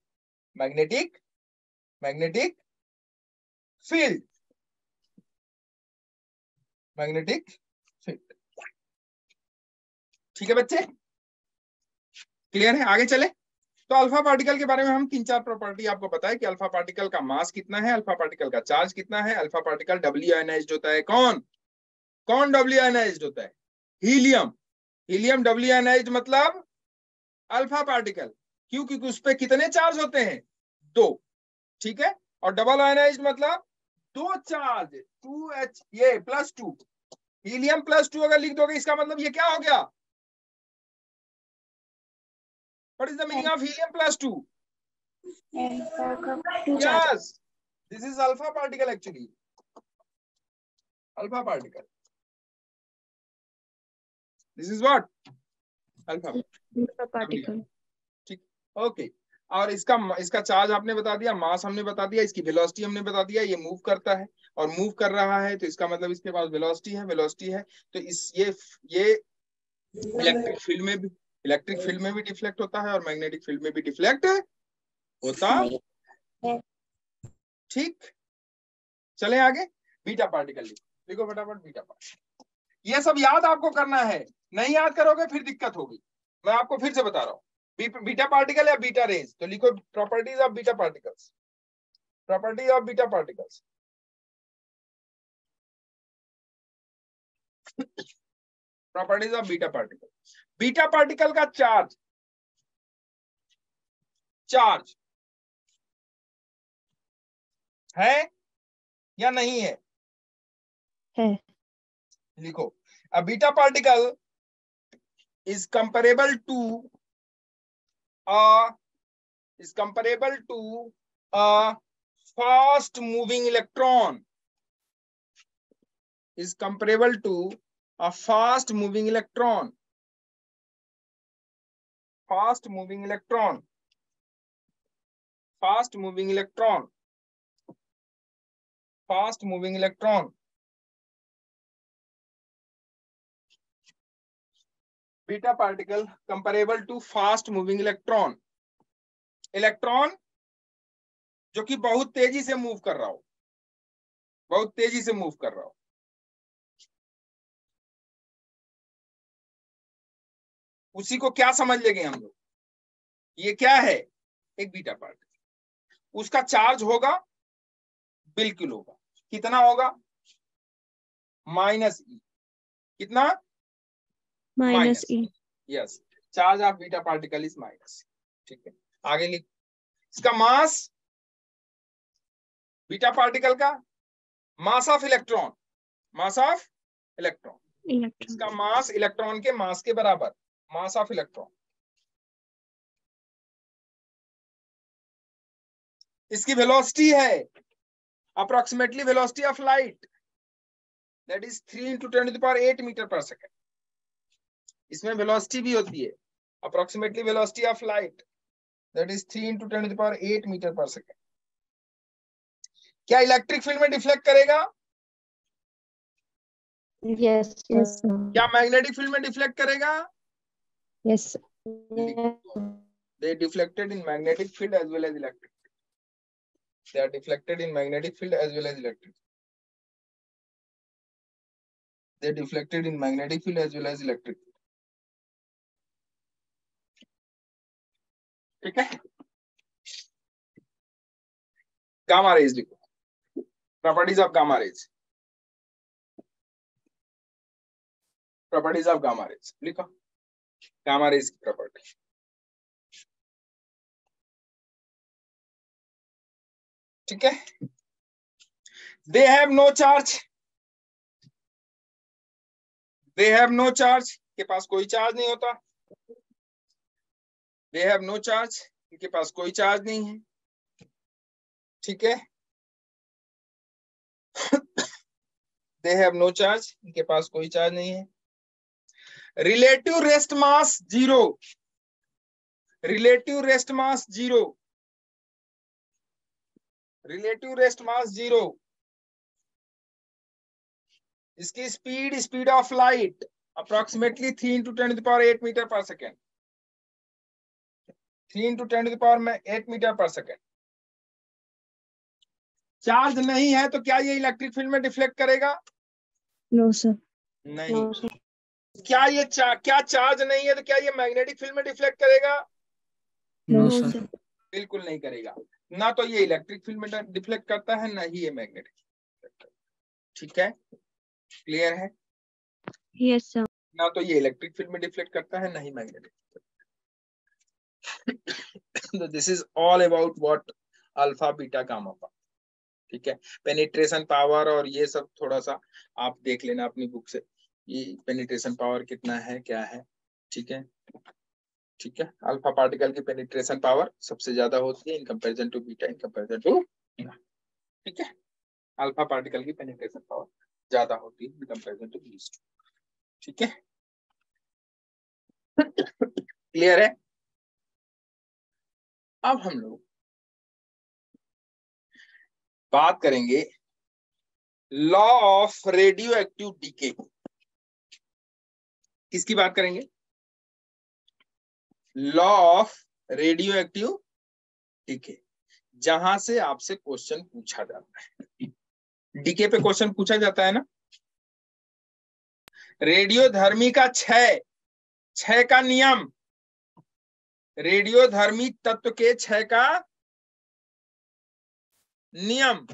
magnetic field, ठीक है बच्चे? क्लियर है? आगे चले। तो अल्फा पार्टिकल के बारे में हम 3-4 प्रॉपर्टी आपको पता है कि अल्फा पार्टिकल का मास कितना है, अल्फा पार्टिकल का चार्ज कितना है, अल्फा पार्टिकल डब्ल्यू आयनाइज्ड होता है। कौन डब्ल्यू आयनाइज्ड होता है? हीलियम डब्ल्यू आयनाइज्ड मतलब अल्फा पार्टिकल। क्यों? क्योंकि उस पे कितने चार्ज होते हैं? 2, ठीक है? और डबल आयनाइज्ड मतलब 2 चार्ज, 2H, ये +2, हीलियम +2 अगर लिख दोगे इसका मतलब ये क्या हो गया? What is the meaning of helium +2? Yes, this is alpha particle actually, alpha particle, this is what? Alpha particle. ठीक, ओके। और इसका चार्ज आपने बता दिया, मास हमने बता दिया, इसकी वेलोसिटी हमने बता दिया। ये मूव करता है और मूव कर रहा है तो इसका मतलब इसके पास वेलोसिटी है। तो ये इलेक्ट्रिक फील्ड में भी डिफ्लेक्ट होता है और मैग्नेटिक फील्ड में भी डिफ्लेक्ट होता है, ठीक? चले आगे। बीटा पार्टिकल लिखो फटाफट, बीटा पार्टिकल। ये सब याद आपको करना है, नहीं याद करोगे फिर दिक्कत होगी। मैं आपको फिर से बता रहा हूँ, बीटा पार्टिकल या बीटा रेज, तो लिखो properties of beta particles, properties of beta particles. Properties of beta particle. Beta particle का चार्ज है या नहीं है? लिखो, a beta particle is comparable to a fast moving electron, is comparable to a fast moving electron, fast moving electron. Beta particle comparable to fast moving electron, electron जो कि बहुत तेजी से मूव कर रहा हो, उसी को क्या समझ लेंगे हम लोग? ये क्या है? एक बीटा पार्टिकल। उसका चार्ज होगा, बिल्कुल होगा। कितना होगा? -E। कितना? -E। Yes, charge of beta particle is -E, ठीक है? आगे लिख, इसका मास, बीटा पार्टिकल का मास ऑफ इलेक्ट्रॉन, इसका मास इलेक्ट्रॉन के मास के बराबर, मास ऑफ इलेक्ट्रॉन। इसकी वेलोसिटी है approximately velocity of light, that is 3 into 10 to the power 8 metre पर सेकेंड। इसमें वेलोसिटी भी होती है, approximately velocity of light, that is 3 into 10 to the power 8 metre पर सेकेंड। क्या इलेक्ट्रिक फील्ड में डिफ्लेक्ट करेगा? Yes, Yes, sir. क्या मैग्नेटिक फील्ड में डिफ्लेक्ट करेगा? Yes, sir. They deflected in magnetic field as well as electric. They are deflected in magnetic field as well as electric. They deflected in magnetic field as well as electric. ठीक है? Gamma rays लिखो. Properties of gamma rays. Properties of gamma rays. लिखो. Gamma rays की property. ठीक है? They have no charge. They have no charge. के पास कोई charge नहीं होता. They have no charge. इनके पास कोई चार्ज नहीं है. ठीक है? They have no charge. इनके पास कोई चार्ज नहीं है. Relative rest mass 0. Relative rest mass 0. Relative rest mass 0. इसकी speed of light approximately 3 into 10 to the power 8 meter per second. 3 into 10 to the power 8 meter per second. Charge नहीं है तो क्या ये इलेक्ट्रिक फील्ड में deflect करेगा? No, sir. नहीं। No, sir. क्या ये क्या चार्ज नहीं है तो क्या ये मैग्नेटिक फील्ड में डिफ्लेक्ट करेगा? No No, sir. sir. बिल्कुल नहीं करेगा। ना तो ये इलेक्ट्रिक फील्ड में डिफ्लेक्ट करता है, ना ही ये मैग्नेटिक। ठीक है, क्लियर है? Yes, sir. ना तो ये इलेक्ट्रिक फील्ड में डिफ्लेक्ट करता है, ना ही magnetic. This is all about what alpha beta gamma power. ठीक है, पेनिट्रेशन पावर और ये सब थोड़ा सा आप देख लेना अपनी बुक से, ये पेनिट्रेशन पावर कितना है, क्या है। ठीक है, ठीक है, अल्फा पार्टिकल की पेनिट्रेशन पावर सबसे ज्यादा होती है in comparison to beta, in comparison to. ठीक है, अल्फा पार्टिकल की पेनिट्रेशन पावर ज्यादा होती है इन कंपैरिजन टू बीटा। ठीक है, क्लियर है? अब हम लोग बात करेंगे law of radioactive decay. किसकी बात करेंगे? Law of radioactive decay, जहां से आपसे क्वेश्चन पूछा जाता है। डीके पे क्वेश्चन पूछा जाता है ना। रेडियोधर्मी का क्षय का नियम, रेडियोधर्मी तत्व के क्षय का नियम,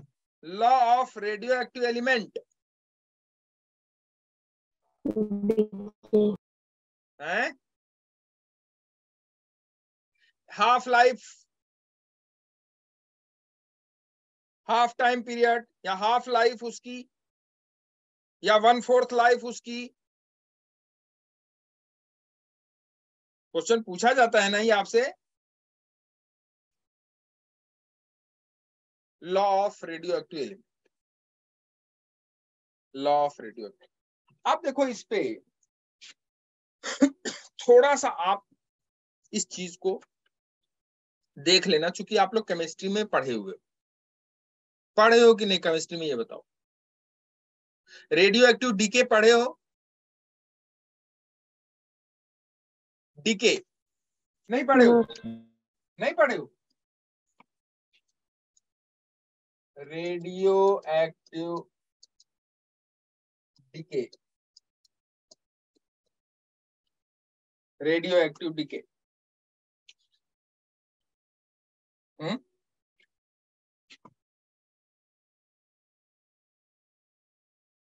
law of radioactive element है। Half life, half time period, या हाफ लाइफ उसकी, या 1/4 लाइफ उसकी, क्वेश्चन पूछा जाता है ना ये आपसे। Law of radioactive element, law of radio active. आप देखो इस पे थोड़ा सा आप इस चीज को देख लेना, चूंकि आप लोग केमिस्ट्री में पढ़े हो कि नहीं केमिस्ट्री में, ये बताओ। रेडियो एक्टिव डीके पढ़े हो? डीके नहीं पढ़े हो? नहीं पढ़े हो? Radioactive decay, radioactive decay.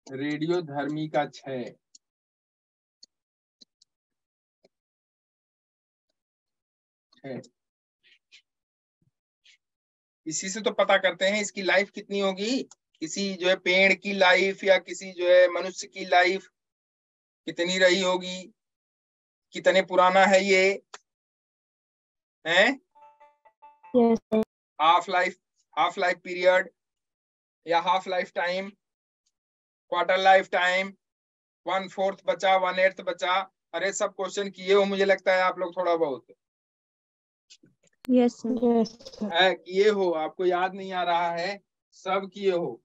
रेडियोधर्मी का क्षय, इसी से तो पता करते हैं इसकी लाइफ कितनी होगी। किसी जो है पेड़ की लाइफ या किसी जो है मनुष्य की लाइफ कितनी रही होगी, कितने पुराना है ये है। Yes, sir. Half life period या half life time, quarter life time, 1/4 बचा, 1/8 बचा। अरे सब क्वेश्चन किए हो मुझे लगता है आप लोग थोड़ा बहुत यस सर। है, किए हो, आपको याद नहीं आ रहा है? सब किए हो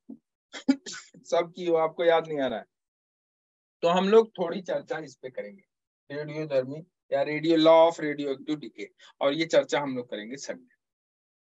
सब किए हो, आपको याद नहीं आ रहा है। तो हम लोग थोड़ी चर्चा इस पे करेंगे, रेडियोधर्मी या radio law of radio active decay, और ये चर्चा हम लोग करेंगे संडे।